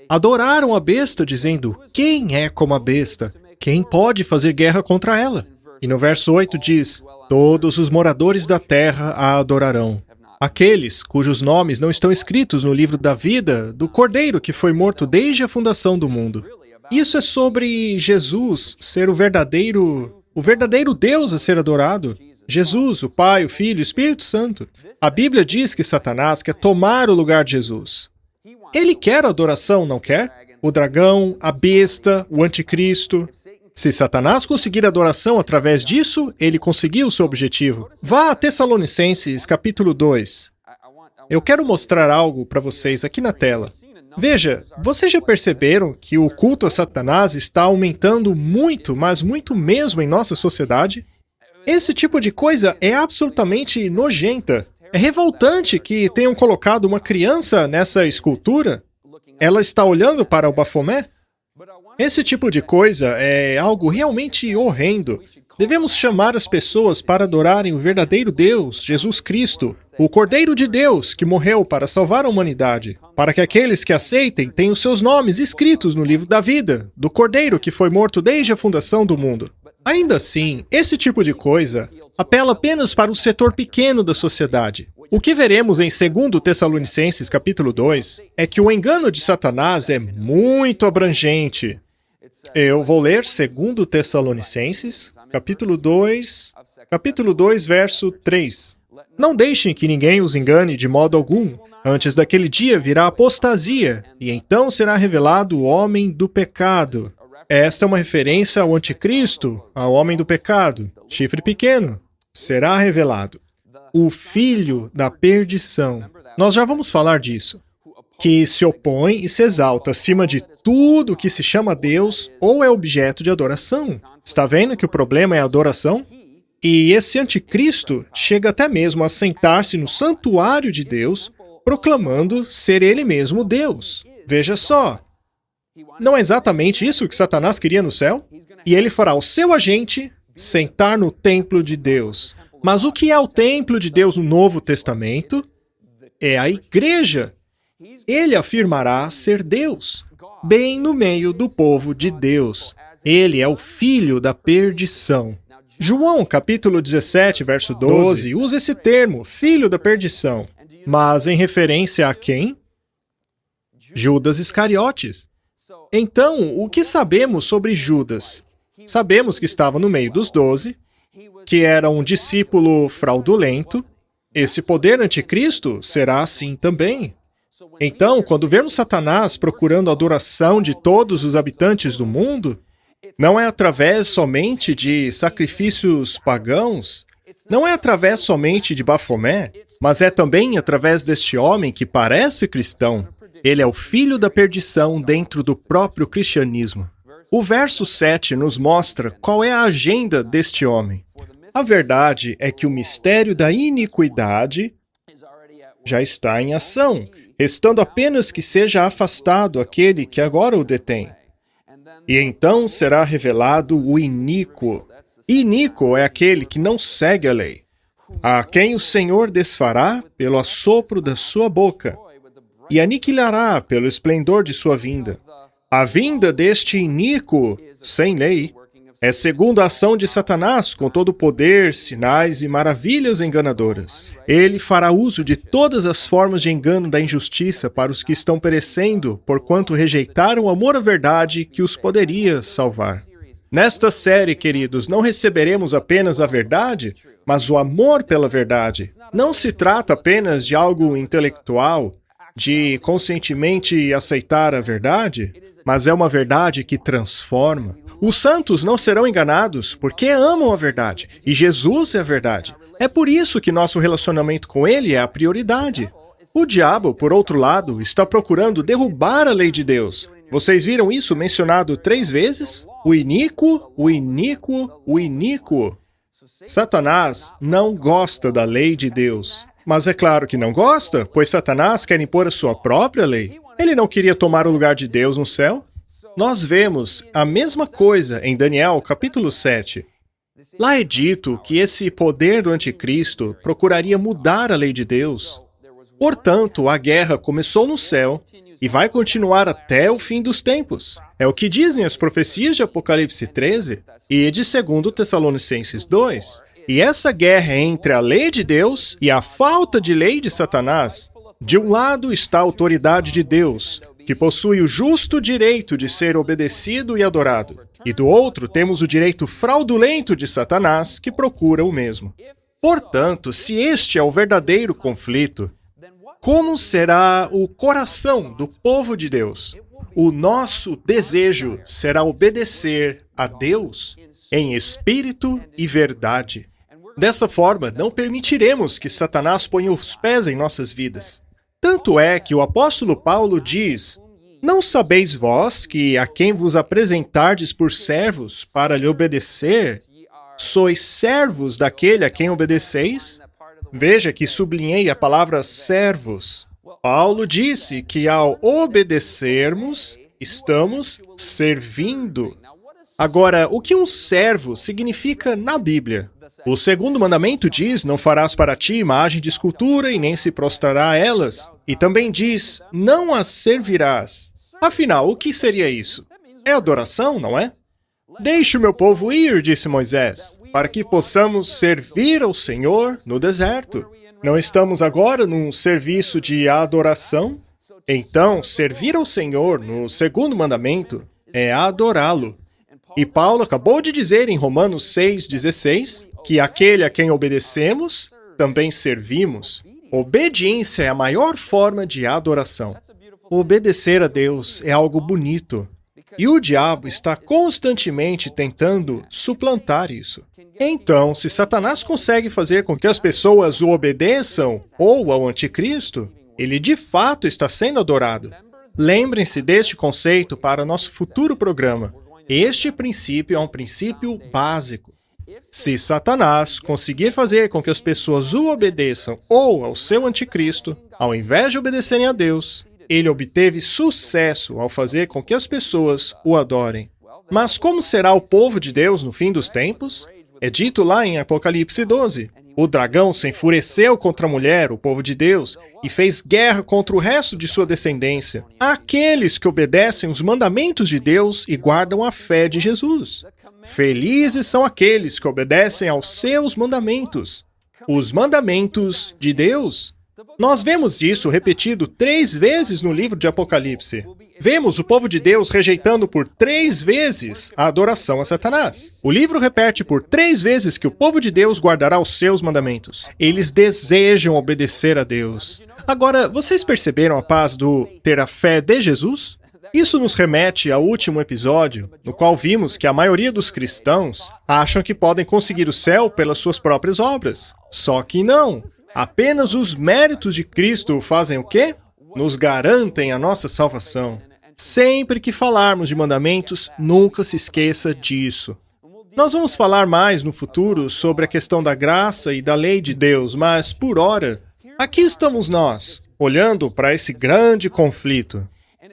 Adoraram a besta, dizendo: quem é como a besta? Quem pode fazer guerra contra ela? E no verso 8 diz: todos os moradores da terra a adorarão. Aqueles cujos nomes não estão escritos no livro da vida do Cordeiro que foi morto desde a fundação do mundo. Isso é sobre Jesus ser o verdadeiro Deus a ser adorado. Jesus, o Pai, o Filho e o Espírito Santo. A Bíblia diz que Satanás quer tomar o lugar de Jesus. Ele quer adoração, não quer? O dragão, a besta, o anticristo. Se Satanás conseguir adoração através disso, ele conseguiu o seu objetivo. Vá a Tessalonicenses, capítulo 2. Eu quero mostrar algo para vocês aqui na tela. Veja, vocês já perceberam que o culto a Satanás está aumentando muito, mas muito mesmo em nossa sociedade? Esse tipo de coisa é absolutamente nojenta. É revoltante que tenham colocado uma criança nessa escultura. Ela está olhando para o Bafomé? Esse tipo de coisa é algo realmente horrendo. Devemos chamar as pessoas para adorarem o verdadeiro Deus, Jesus Cristo, o Cordeiro de Deus, que morreu para salvar a humanidade, para que aqueles que aceitem tenham seus nomes escritos no livro da vida, do Cordeiro que foi morto desde a fundação do mundo. Ainda assim, esse tipo de coisa apela apenas para um setor pequeno da sociedade. O que veremos em 2 Tessalonicenses, capítulo 2, é que o engano de Satanás é muito abrangente. Eu vou ler 2 Tessalonicenses, capítulo 2, verso 3. Não deixem que ninguém os engane de modo algum. Antes daquele dia virá apostasia, e então será revelado o homem do pecado. Esta é uma referência ao anticristo, ao homem do pecado, chifre pequeno. Será revelado o filho da perdição. Nós já vamos falar disso. Que se opõe e se exalta acima de tudo que se chama Deus ou é objeto de adoração. Está vendo que o problema é a adoração? E esse anticristo chega até mesmo a sentar-se no santuário de Deus, proclamando ser ele mesmo Deus. Veja só. Não é exatamente isso que Satanás queria no céu? E ele fará o seu agente sentar no templo de Deus. Mas o que é o templo de Deus no Novo Testamento? É a igreja. Ele afirmará ser Deus, bem no meio do povo de Deus. Ele é o filho da perdição. João, capítulo 17, verso 12, usa esse termo, filho da perdição. Mas em referência a quem? Judas Iscariotes. Então, o que sabemos sobre Judas? Sabemos que estava no meio dos 12, que era um discípulo fraudulento. Esse poder anticristo será assim também. Então, quando vemos Satanás procurando a adoração de todos os habitantes do mundo, não é através somente de sacrifícios pagãos, não é através somente de Bafomé, mas é também através deste homem que parece cristão. Ele é o filho da perdição dentro do próprio cristianismo. O verso 7 nos mostra qual é a agenda deste homem. A verdade é que o mistério da iniquidade já está em ação, restando apenas que seja afastado aquele que agora o detém. E então será revelado o iníquo. Iníquo é aquele que não segue a lei, a quem o Senhor desfará pelo assopro da sua boca, e aniquilará pelo esplendor de sua vinda. A vinda deste iníquo, sem lei, é segundo a ação de Satanás, com todo o poder, sinais e maravilhas enganadoras. Ele fará uso de todas as formas de engano da injustiça para os que estão perecendo, porquanto rejeitaram o amor à verdade que os poderia salvar. Nesta série, queridos, não receberemos apenas a verdade, mas o amor pela verdade. Não se trata apenas de algo intelectual, de conscientemente aceitar a verdade, mas é uma verdade que transforma. Os santos não serão enganados porque amam a verdade, e Jesus é a verdade. É por isso que nosso relacionamento com Ele é a prioridade. O diabo, por outro lado, está procurando derrubar a lei de Deus. Vocês viram isso mencionado 3 vezes? O iníquo, o iníquo, o iníquo. Satanás não gosta da lei de Deus. Mas é claro que não gosta, pois Satanás quer impor a sua própria lei. Ele não queria tomar o lugar de Deus no céu? Nós vemos a mesma coisa em Daniel, capítulo 7. Lá é dito que esse poder do anticristo procuraria mudar a lei de Deus. Portanto, a guerra começou no céu e vai continuar até o fim dos tempos. É o que dizem as profecias de Apocalipse 13 e de 2 Tessalonicenses 2. E essa guerra é entre a lei de Deus e a falta de lei de Satanás. De um lado está a autoridade de Deus, que possui o justo direito de ser obedecido e adorado. E do outro temos o direito fraudulento de Satanás, que procura o mesmo. Portanto, se este é o verdadeiro conflito, como será o coração do povo de Deus? O nosso desejo será obedecer a Deus em espírito e verdade. Dessa forma, não permitiremos que Satanás ponha os pés em nossas vidas. Tanto é que o apóstolo Paulo diz: não sabeis vós que a quem vos apresentardes por servos para lhe obedecer, sois servos daquele a quem obedeceis? Veja que sublinhei a palavra servos. Paulo disse que ao obedecermos, estamos servindo. Agora, o que um servo significa na Bíblia? O segundo mandamento diz: não farás para ti imagem de escultura e nem se prostrará a elas. E também diz: não as servirás. Afinal, o que seria isso? É adoração, não é? Deixe o meu povo ir, disse Moisés, para que possamos servir ao Senhor no deserto. Não estamos agora num serviço de adoração? Então, servir ao Senhor no segundo mandamento é adorá-lo. E Paulo acabou de dizer em Romanos 6,16 que aquele a quem obedecemos, também servimos. Obediência é a maior forma de adoração. Obedecer a Deus é algo bonito. E o diabo está constantemente tentando suplantar isso. Então, se Satanás consegue fazer com que as pessoas o obedeçam ou ao anticristo, ele de fato está sendo adorado. Lembrem-se deste conceito para nosso futuro programa. Este princípio é um princípio básico. Se Satanás conseguir fazer com que as pessoas o obedeçam ou ao seu anticristo, ao invés de obedecerem a Deus, ele obteve sucesso ao fazer com que as pessoas o adorem. Mas como será o povo de Deus no fim dos tempos? É dito lá em Apocalipse 12. O dragão se enfureceu contra a mulher, o povo de Deus, e fez guerra contra o resto de sua descendência, aqueles que obedecem os mandamentos de Deus e guardam a fé de Jesus. Felizes são aqueles que obedecem aos seus mandamentos, os mandamentos de Deus. Nós vemos isso repetido 3 vezes no livro de Apocalipse. Vemos o povo de Deus rejeitando por 3 vezes a adoração a Satanás. O livro repete por 3 vezes que o povo de Deus guardará os seus mandamentos. Eles desejam obedecer a Deus. Agora, vocês perceberam a paz do ter a fé de Jesus? Isso nos remete ao último episódio, no qual vimos que a maioria dos cristãos acham que podem conseguir o céu pelas suas próprias obras. Só que não. Apenas os méritos de Cristo fazem o quê? nos garantem a nossa salvação. Sempre que falarmos de mandamentos, nunca se esqueça disso. Nós vamos falar mais no futuro sobre a questão da graça e da lei de Deus, mas, por ora, aqui estamos nós, olhando para esse grande conflito.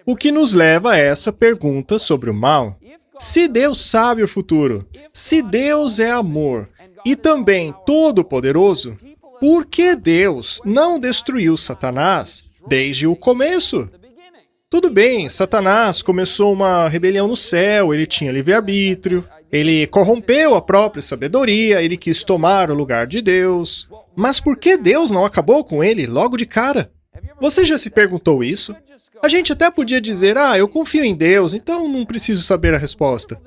O que nos leva a essa pergunta sobre o mal. Se Deus sabe o futuro, se Deus é amor e também todo-poderoso, por que Deus não destruiu Satanás desde o começo? Tudo bem, Satanás começou uma rebelião no céu, ele tinha livre-arbítrio, ele corrompeu a própria sabedoria, ele quis tomar o lugar de Deus. Mas por que Deus não acabou com ele logo de cara? Você já se perguntou isso? A gente até podia dizer, eu confio em Deus, então não preciso saber a resposta.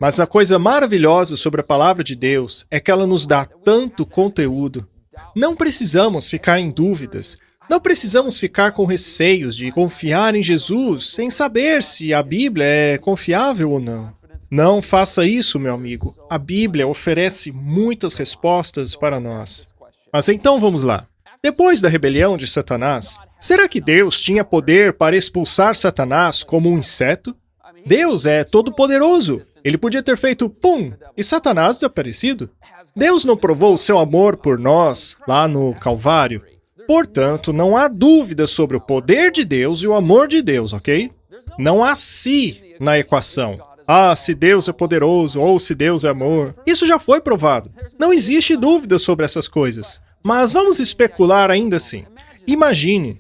Mas a coisa maravilhosa sobre a palavra de Deus é que ela nos dá tanto conteúdo. Não precisamos ficar em dúvidas. Não precisamos ficar com receios de confiar em Jesus sem saber se a Bíblia é confiável ou não. Não faça isso, meu amigo. A Bíblia oferece muitas respostas para nós. Mas então vamos lá. Depois da rebelião de Satanás, será que Deus tinha poder para expulsar Satanás como um inseto? Deus é todo-poderoso. Ele podia ter feito pum e Satanás desaparecido. Deus não provou o seu amor por nós lá no Calvário. Portanto, não há dúvida sobre o poder de Deus e o amor de Deus, ok? Não há se na equação. Se Deus é poderoso ou se Deus é amor. Isso já foi provado. Não existe dúvida sobre essas coisas. Mas vamos especular ainda assim. Imagine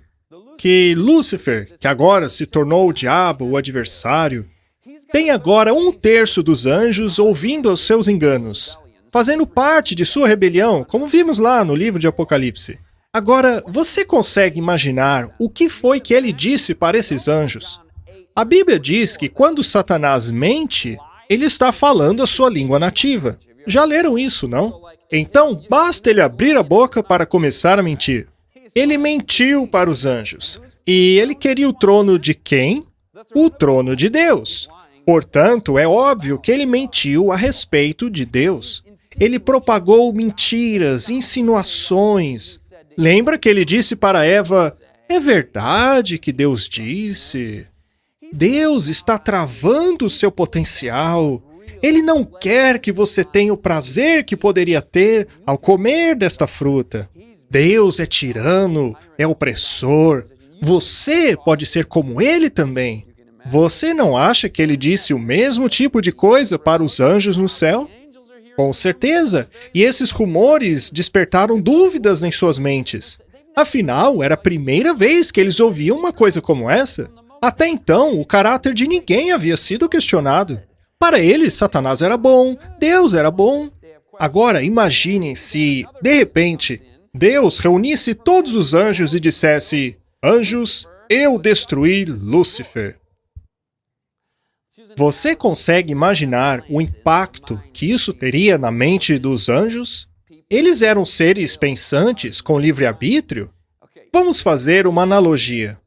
que Lúcifer, que agora se tornou o diabo, o adversário, tem agora 1/3 dos anjos ouvindo os seus enganos, fazendo parte de sua rebelião, como vimos lá no livro de Apocalipse. Agora, você consegue imaginar o que foi que ele disse para esses anjos? A Bíblia diz que quando Satanás mente, ele está falando a sua língua nativa. Já leram isso, não? Então, basta ele abrir a boca para começar a mentir. Ele mentiu para os anjos. E ele queria o trono de quem? O trono de Deus. Portanto, é óbvio que ele mentiu a respeito de Deus. Ele propagou mentiras, insinuações. Lembra que ele disse para Eva, é verdade que Deus disse? Deus está travando o seu potencial. Ele não quer que você tenha o prazer que poderia ter ao comer desta fruta. Deus é tirano, é opressor. Você pode ser como ele também. Você não acha que ele disse o mesmo tipo de coisa para os anjos no céu? Com certeza, e esses rumores despertaram dúvidas em suas mentes. Afinal, era a primeira vez que eles ouviam uma coisa como essa. Até então, o caráter de ninguém havia sido questionado. Para eles, Satanás era bom, Deus era bom. Agora, imaginem se, de repente, Deus reunisse todos os anjos e dissesse, anjos, eu destruí Lúcifer. Você consegue imaginar o impacto que isso teria na mente dos anjos? Eles eram seres pensantes com livre-arbítrio? Vamos fazer uma analogia.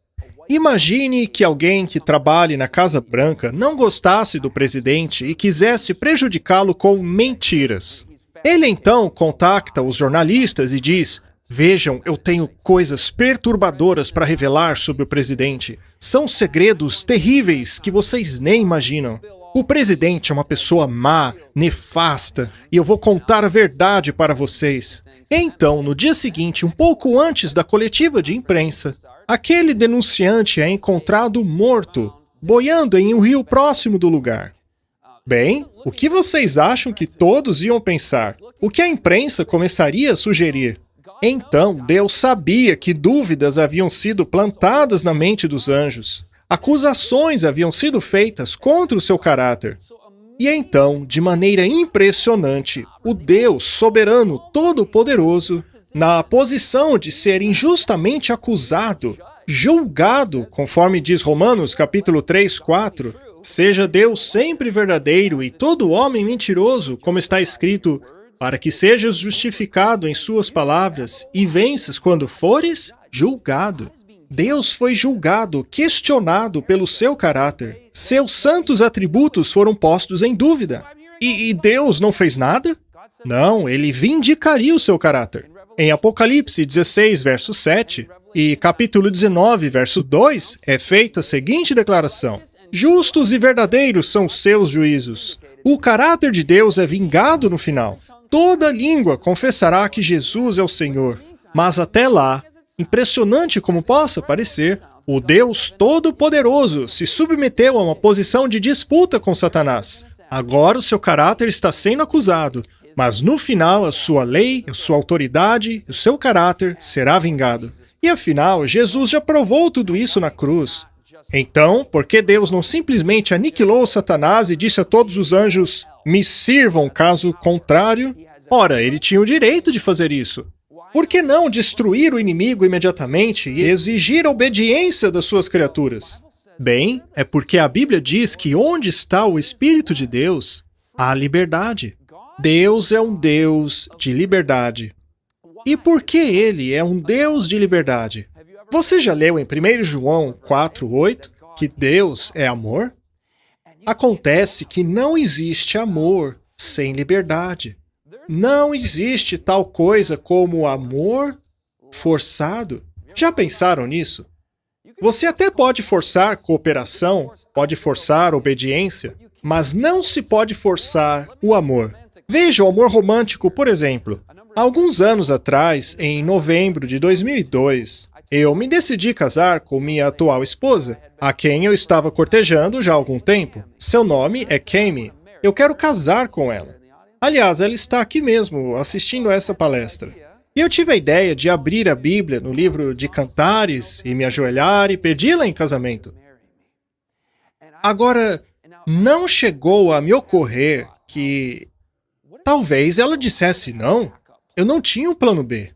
Imagine que alguém que trabalhe na Casa Branca não gostasse do presidente e quisesse prejudicá-lo com mentiras. Ele então contacta os jornalistas e diz, vejam, eu tenho coisas perturbadoras para revelar sobre o presidente. São segredos terríveis que vocês nem imaginam. O presidente é uma pessoa má, nefasta, e eu vou contar a verdade para vocês. Então, no dia seguinte, um pouco antes da coletiva de imprensa, aquele denunciante é encontrado morto, boiando em um rio próximo do lugar. Bem, o que vocês acham que todos iam pensar? O que a imprensa começaria a sugerir? Então, Deus sabia que dúvidas haviam sido plantadas na mente dos anjos. Acusações haviam sido feitas contra o seu caráter. E então, de maneira impressionante, o Deus soberano todo-poderoso, na posição de ser injustamente acusado, julgado, conforme diz Romanos capítulo 3, 4, seja Deus sempre verdadeiro e todo homem mentiroso, como está escrito, para que sejas justificado em suas palavras e venças quando fores julgado. Deus foi julgado, questionado pelo seu caráter. Seus santos atributos foram postos em dúvida. E Deus não fez nada? Não, ele vindicaria o seu caráter. Em Apocalipse 16, verso 7, E capítulo 19, verso 2, é feita a seguinte declaração: justos e verdadeiros são os seus juízos. O caráter de Deus é vingado no final. Toda língua confessará que Jesus é o Senhor. Mas até lá, impressionante como possa parecer, o Deus Todo-Poderoso se submeteu a uma posição de disputa com Satanás. Agora o seu caráter está sendo acusado, mas no final a sua lei, a sua autoridade, o seu caráter será vingado. E afinal, Jesus já provou tudo isso na cruz. Então, por que Deus não simplesmente aniquilou Satanás e disse a todos os anjos, me sirvam caso contrário? Ora, ele tinha o direito de fazer isso. Por que não destruir o inimigo imediatamente e exigir a obediência das suas criaturas? Bem, é porque a Bíblia diz que onde está o Espírito de Deus, há liberdade. Deus é um Deus de liberdade. E por que Ele é um Deus de liberdade? Você já leu em 1 João 4:8 que Deus é amor? Acontece que não existe amor sem liberdade. Não existe tal coisa como amor forçado. Já pensaram nisso? Você até pode forçar cooperação, pode forçar obediência, mas não se pode forçar o amor. Veja o amor romântico, por exemplo. Há alguns anos atrás, em novembro de 2002, eu me decidi casar com minha atual esposa, a quem eu estava cortejando já há algum tempo. Seu nome é Kami. Eu quero casar com ela. Aliás, ela está aqui mesmo, assistindo a essa palestra. E eu tive a ideia de abrir a Bíblia no livro de Cantares e me ajoelhar e pedi-la em casamento. Agora, não chegou a me ocorrer que talvez ela dissesse não. Eu não tinha um plano B.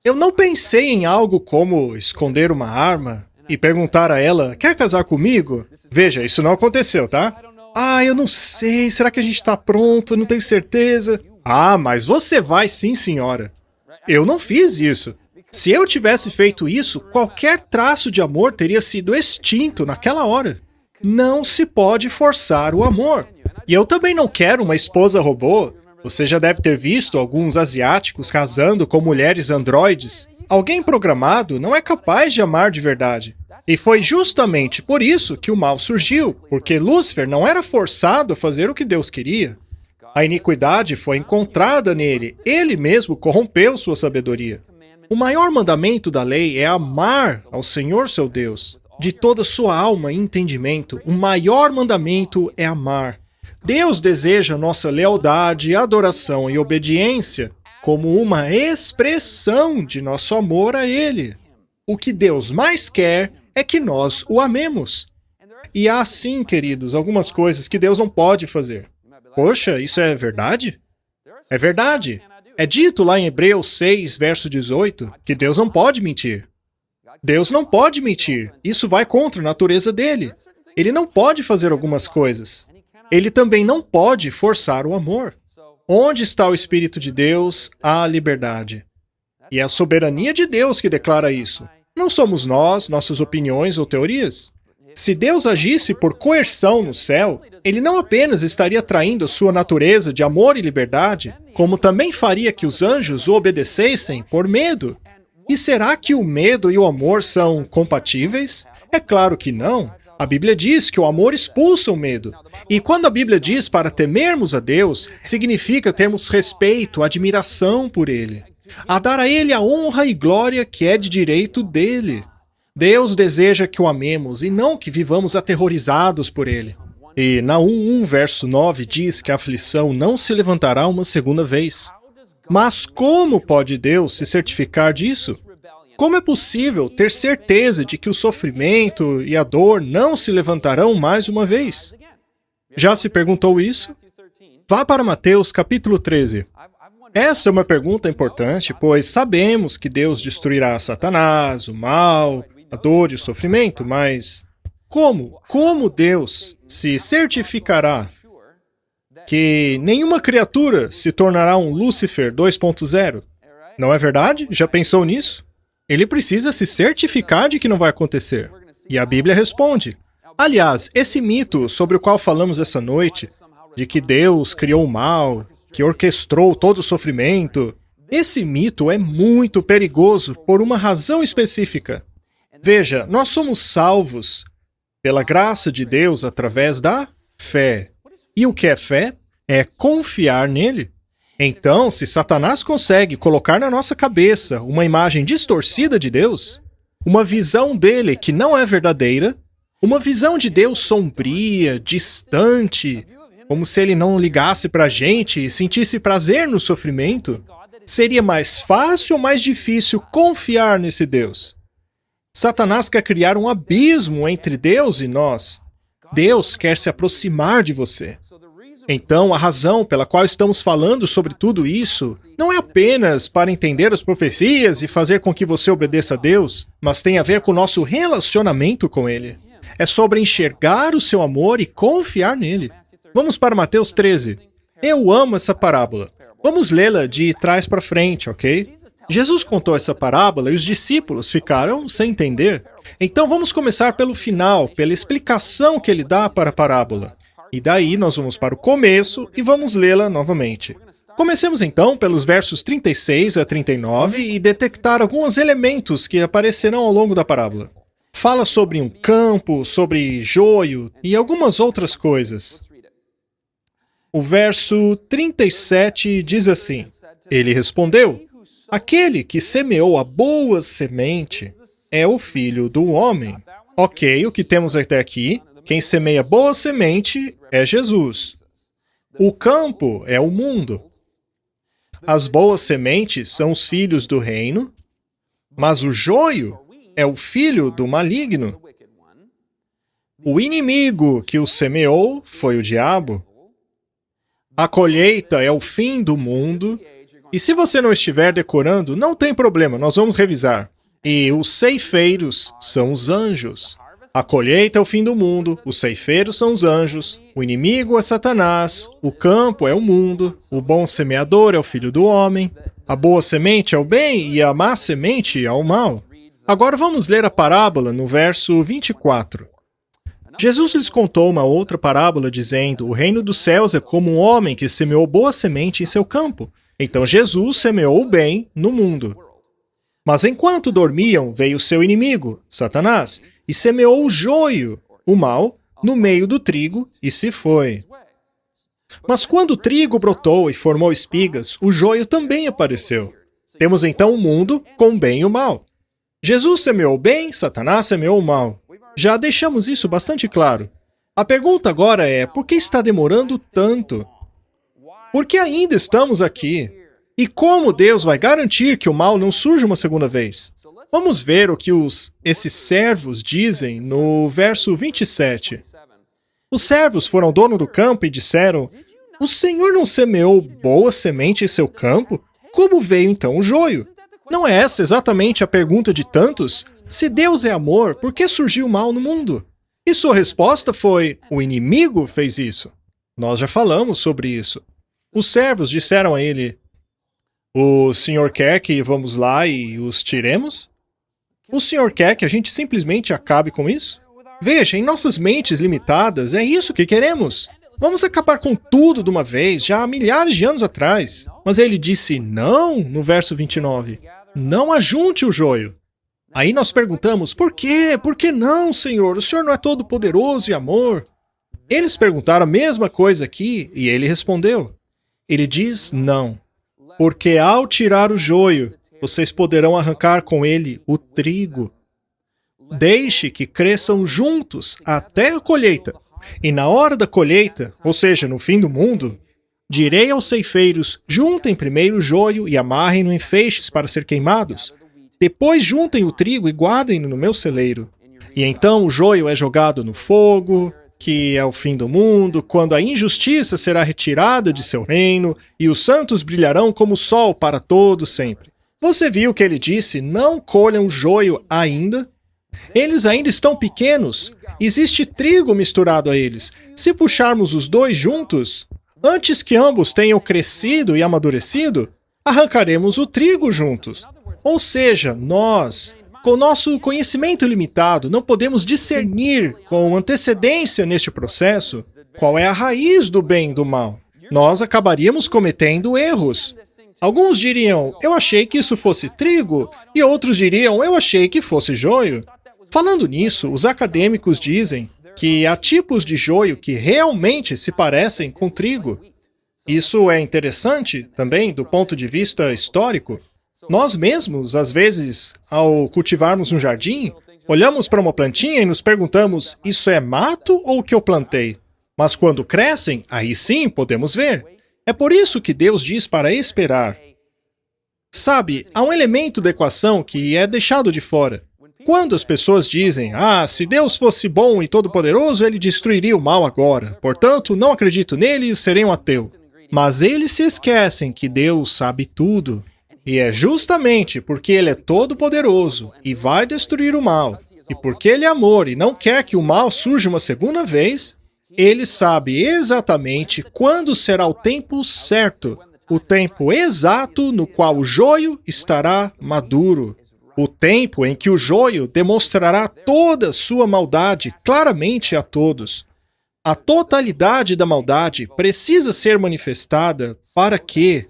Eu não pensei em algo como esconder uma arma e perguntar a ela, quer casar comigo? Veja, isso não aconteceu, tá? Eu não sei, será que a gente está pronto? Eu não tenho certeza. Mas você vai sim, senhora. Eu não fiz isso. Se eu tivesse feito isso, qualquer traço de amor teria sido extinto naquela hora. Não se pode forçar o amor. E eu também não quero uma esposa robô. Você já deve ter visto alguns asiáticos casando com mulheres androides. Alguém programado não é capaz de amar de verdade. E foi justamente por isso que o mal surgiu, porque Lúcifer não era forçado a fazer o que Deus queria. A iniquidade foi encontrada nele, ele mesmo corrompeu sua sabedoria. O maior mandamento da lei é amar ao Senhor seu Deus, de toda sua alma e entendimento. O maior mandamento é amar. Deus deseja nossa lealdade, adoração e obediência como uma expressão de nosso amor a Ele. O que Deus mais quer é que nós o amemos. E há sim, queridos, algumas coisas que Deus não pode fazer. Poxa, isso é verdade? É verdade. É dito lá em Hebreus 6, verso 18, que Deus não pode mentir. Deus não pode mentir. Isso vai contra a natureza dele. Ele não pode fazer algumas coisas. Ele também não pode forçar o amor. Onde está o Espírito de Deus, há liberdade. E é a soberania de Deus que declara isso. Não somos nós, nossas opiniões ou teorias. Se Deus agisse por coerção no céu, Ele não apenas estaria traindo a sua natureza de amor e liberdade, como também faria que os anjos o obedecessem por medo. E será que o medo e o amor são compatíveis? É claro que não. A Bíblia diz que o amor expulsa o medo. E quando a Bíblia diz para temermos a Deus, significa termos respeito, admiração por Ele. A dar a Ele a honra e glória que é de direito dele. Deus deseja que o amemos e não que vivamos aterrorizados por Ele. E Naum 1, verso 9 diz que a aflição não se levantará uma segunda vez. Mas como pode Deus se certificar disso? Como é possível ter certeza de que o sofrimento e a dor não se levantarão mais uma vez? Já se perguntou isso? Vá para Mateus capítulo 13. Essa é uma pergunta importante, pois sabemos que Deus destruirá Satanás, o mal, a dor e o sofrimento, mas como? Como Deus se certificará que nenhuma criatura se tornará um Lúcifer 2.0? Não é verdade? Já pensou nisso? Ele precisa se certificar de que não vai acontecer. E a Bíblia responde. Aliás, esse mito sobre o qual falamos essa noite, de que Deus criou o mal, que orquestrou todo o sofrimento, Esse mito é muito perigoso por uma razão específica. Veja, nós somos salvos pela graça de Deus através da fé. E o que é fé? É confiar nele. Então, se Satanás consegue colocar na nossa cabeça uma imagem distorcida de Deus, uma visão dele que não é verdadeira, uma visão de Deus sombria, distante, como se ele não ligasse pra gente e sentisse prazer no sofrimento, seria mais fácil ou mais difícil confiar nesse Deus? Satanás quer criar um abismo entre Deus e nós. Deus quer se aproximar de você. Então, a razão pela qual estamos falando sobre tudo isso não é apenas para entender as profecias e fazer com que você obedeça a Deus, mas tem a ver com o nosso relacionamento com Ele. É sobre enxergar o seu amor e confiar nele. Vamos para Mateus 13. Eu amo essa parábola. Vamos lê-la de trás para frente, ok? Jesus contou essa parábola e os discípulos ficaram sem entender. Então vamos começar pelo final, pela explicação que ele dá para a parábola. E daí nós vamos para o começo e vamos lê-la novamente. Comecemos então pelos versos 36 a 39 e detectar alguns elementos que aparecerão ao longo da parábola. Fala sobre um campo, sobre joio e algumas outras coisas. O verso 37 diz assim: Ele respondeu: Aquele que semeou a boa semente é o Filho do Homem. Ok, o que temos até aqui? Quem semeia boa semente é Jesus. O campo é o mundo. As boas sementes são os filhos do reino, mas o joio é o filho do maligno. O inimigo que o semeou foi o diabo. A colheita é o fim do mundo. E se você não estiver decorando, não tem problema, nós vamos revisar. E os ceifeiros são os anjos. A colheita é o fim do mundo, os ceifeiros são os anjos, o inimigo é Satanás, o campo é o mundo, o bom semeador é o filho do homem, a boa semente é o bem e a má semente é o mal. Agora vamos ler a parábola no verso 24. Jesus lhes contou uma outra parábola dizendo: O reino dos céus é como um homem que semeou boa semente em seu campo. Então Jesus semeou o bem no mundo. Mas enquanto dormiam, veio seu inimigo, Satanás, e semeou o joio, o mal, no meio do trigo, e se foi. Mas quando o trigo brotou e formou espigas, o joio também apareceu. Temos então um mundo com o bem e o mal. Jesus semeou o bem, Satanás semeou o mal. Já deixamos isso bastante claro. A pergunta agora é: por que está demorando tanto? Por que ainda estamos aqui? E como Deus vai garantir que o mal não surja uma segunda vez? Vamos ver o que esses servos dizem no verso 27. Os servos foram ao dono do campo e disseram: O Senhor não semeou boa semente em seu campo? Como veio então o joio? Não é essa exatamente a pergunta de tantos? Se Deus é amor, por que surgiu o mal no mundo? E sua resposta foi: o inimigo fez isso. Nós já falamos sobre isso. Os servos disseram a ele: O Senhor quer que vamos lá e os tiremos? O Senhor quer que a gente simplesmente acabe com isso? Veja, em nossas mentes limitadas, é isso que queremos. Vamos acabar com tudo de uma vez, já há milhares de anos atrás. Mas ele disse não, no verso 29. Não ajunte o joio. Aí nós perguntamos: por quê? Por que não, Senhor? O Senhor não é todo poderoso e amor? Eles perguntaram a mesma coisa aqui e ele respondeu. Ele diz não. Porque ao tirar o joio, vocês poderão arrancar com ele o trigo. Deixe que cresçam juntos até a colheita. E na hora da colheita, ou seja, no fim do mundo, direi aos ceifeiros: juntem primeiro o joio e amarrem-no em feixes para ser queimados. Depois juntem o trigo e guardem-no no meu celeiro. E então o joio é jogado no fogo, que é o fim do mundo, quando a injustiça será retirada de seu reino, e os santos brilharão como o sol para todo sempre. Você viu que ele disse: não colham joio ainda? Eles ainda estão pequenos. Existe trigo misturado a eles. Se puxarmos os dois juntos, antes que ambos tenham crescido e amadurecido, arrancaremos o trigo juntos. Ou seja, nós, com nosso conhecimento limitado, não podemos discernir com antecedência neste processo qual é a raiz do bem e do mal. Nós acabaríamos cometendo erros. Alguns diriam, eu achei que isso fosse trigo, e outros diriam, eu achei que fosse joio. Falando nisso, os acadêmicos dizem que há tipos de joio que realmente se parecem com trigo. Isso é interessante também do ponto de vista histórico. Nós mesmos, às vezes, ao cultivarmos um jardim, olhamos para uma plantinha e nos perguntamos, isso é mato ou o que eu plantei? Mas quando crescem, aí sim podemos ver. É por isso que Deus diz para esperar. Sabe, há um elemento da equação que é deixado de fora. Quando as pessoas dizem, se Deus fosse bom e todo-poderoso, ele destruiria o mal agora. Portanto, não acredito nele e serei um ateu. Mas eles se esquecem que Deus sabe tudo. E é justamente porque ele é todo-poderoso e vai destruir o mal, e porque ele é amor e não quer que o mal surja uma segunda vez, ele sabe exatamente quando será o tempo certo, o tempo exato no qual o joio estará maduro. O tempo em que o joio demonstrará toda sua maldade claramente a todos. A totalidade da maldade precisa ser manifestada para que,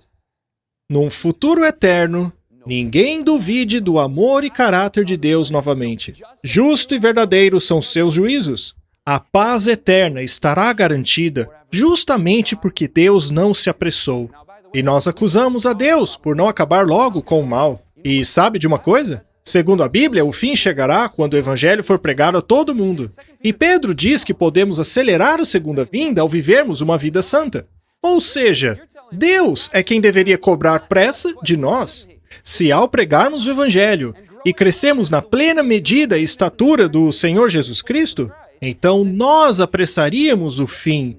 num futuro eterno, ninguém duvide do amor e caráter de Deus novamente. Justo e verdadeiro são seus juízos. A paz eterna estará garantida justamente porque Deus não se apressou. E nós acusamos a Deus por não acabar logo com o mal. E sabe de uma coisa? Segundo a Bíblia, o fim chegará quando o evangelho for pregado a todo mundo. E Pedro diz que podemos acelerar a segunda vinda ao vivermos uma vida santa. Ou seja, Deus é quem deveria cobrar pressa de nós. Se ao pregarmos o evangelho e crescemos na plena medida e estatura do Senhor Jesus Cristo, então nós apressaríamos o fim.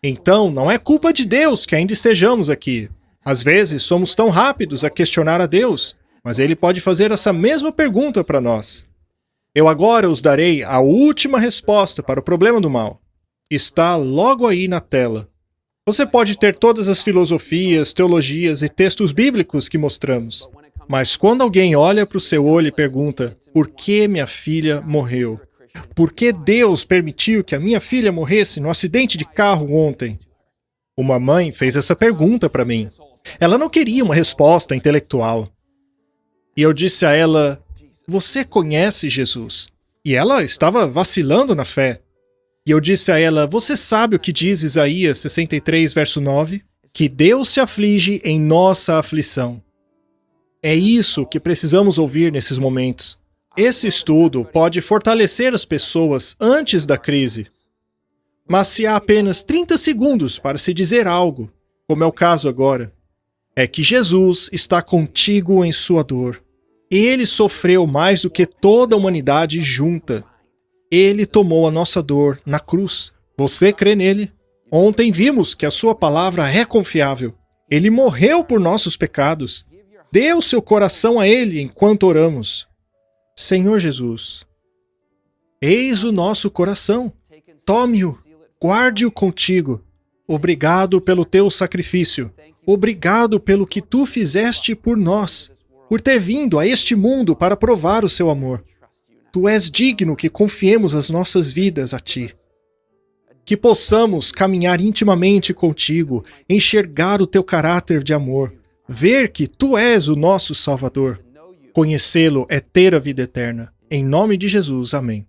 Então não é culpa de Deus que ainda estejamos aqui. Às vezes somos tão rápidos a questionar a Deus, mas ele pode fazer essa mesma pergunta para nós. Eu agora os darei a última resposta para o problema do mal. Está logo aí na tela. Você pode ter todas as filosofias, teologias e textos bíblicos que mostramos, mas quando alguém olha para o seu olho e pergunta, por que minha filha morreu? Por que Deus permitiu que a minha filha morresse no acidente de carro ontem? Uma mãe fez essa pergunta para mim. Ela não queria uma resposta intelectual. E eu disse a ela, você conhece Jesus? E ela estava vacilando na fé. E eu disse a ela, você sabe o que diz Isaías 63, verso 9? Que Deus se aflige em nossa aflição. É isso que precisamos ouvir nesses momentos. Esse estudo pode fortalecer as pessoas antes da crise. Mas se há apenas 30 segundos para se dizer algo, como é o caso agora, é que Jesus está contigo em sua dor. Ele sofreu mais do que toda a humanidade junta. Ele tomou a nossa dor na cruz. Você crê nele? Ontem vimos que a sua palavra é confiável. Ele morreu por nossos pecados. Dê o seu coração a ele enquanto oramos. Senhor Jesus, eis o nosso coração. Tome-o, guarde-o contigo. Obrigado pelo teu sacrifício. Obrigado pelo que tu fizeste por nós, por ter vindo a este mundo para provar o seu amor. Tu és digno que confiemos as nossas vidas a ti. Que possamos caminhar intimamente contigo, enxergar o teu caráter de amor, ver que tu és o nosso Salvador. Conhecê-lo é ter a vida eterna. Em nome de Jesus, amém.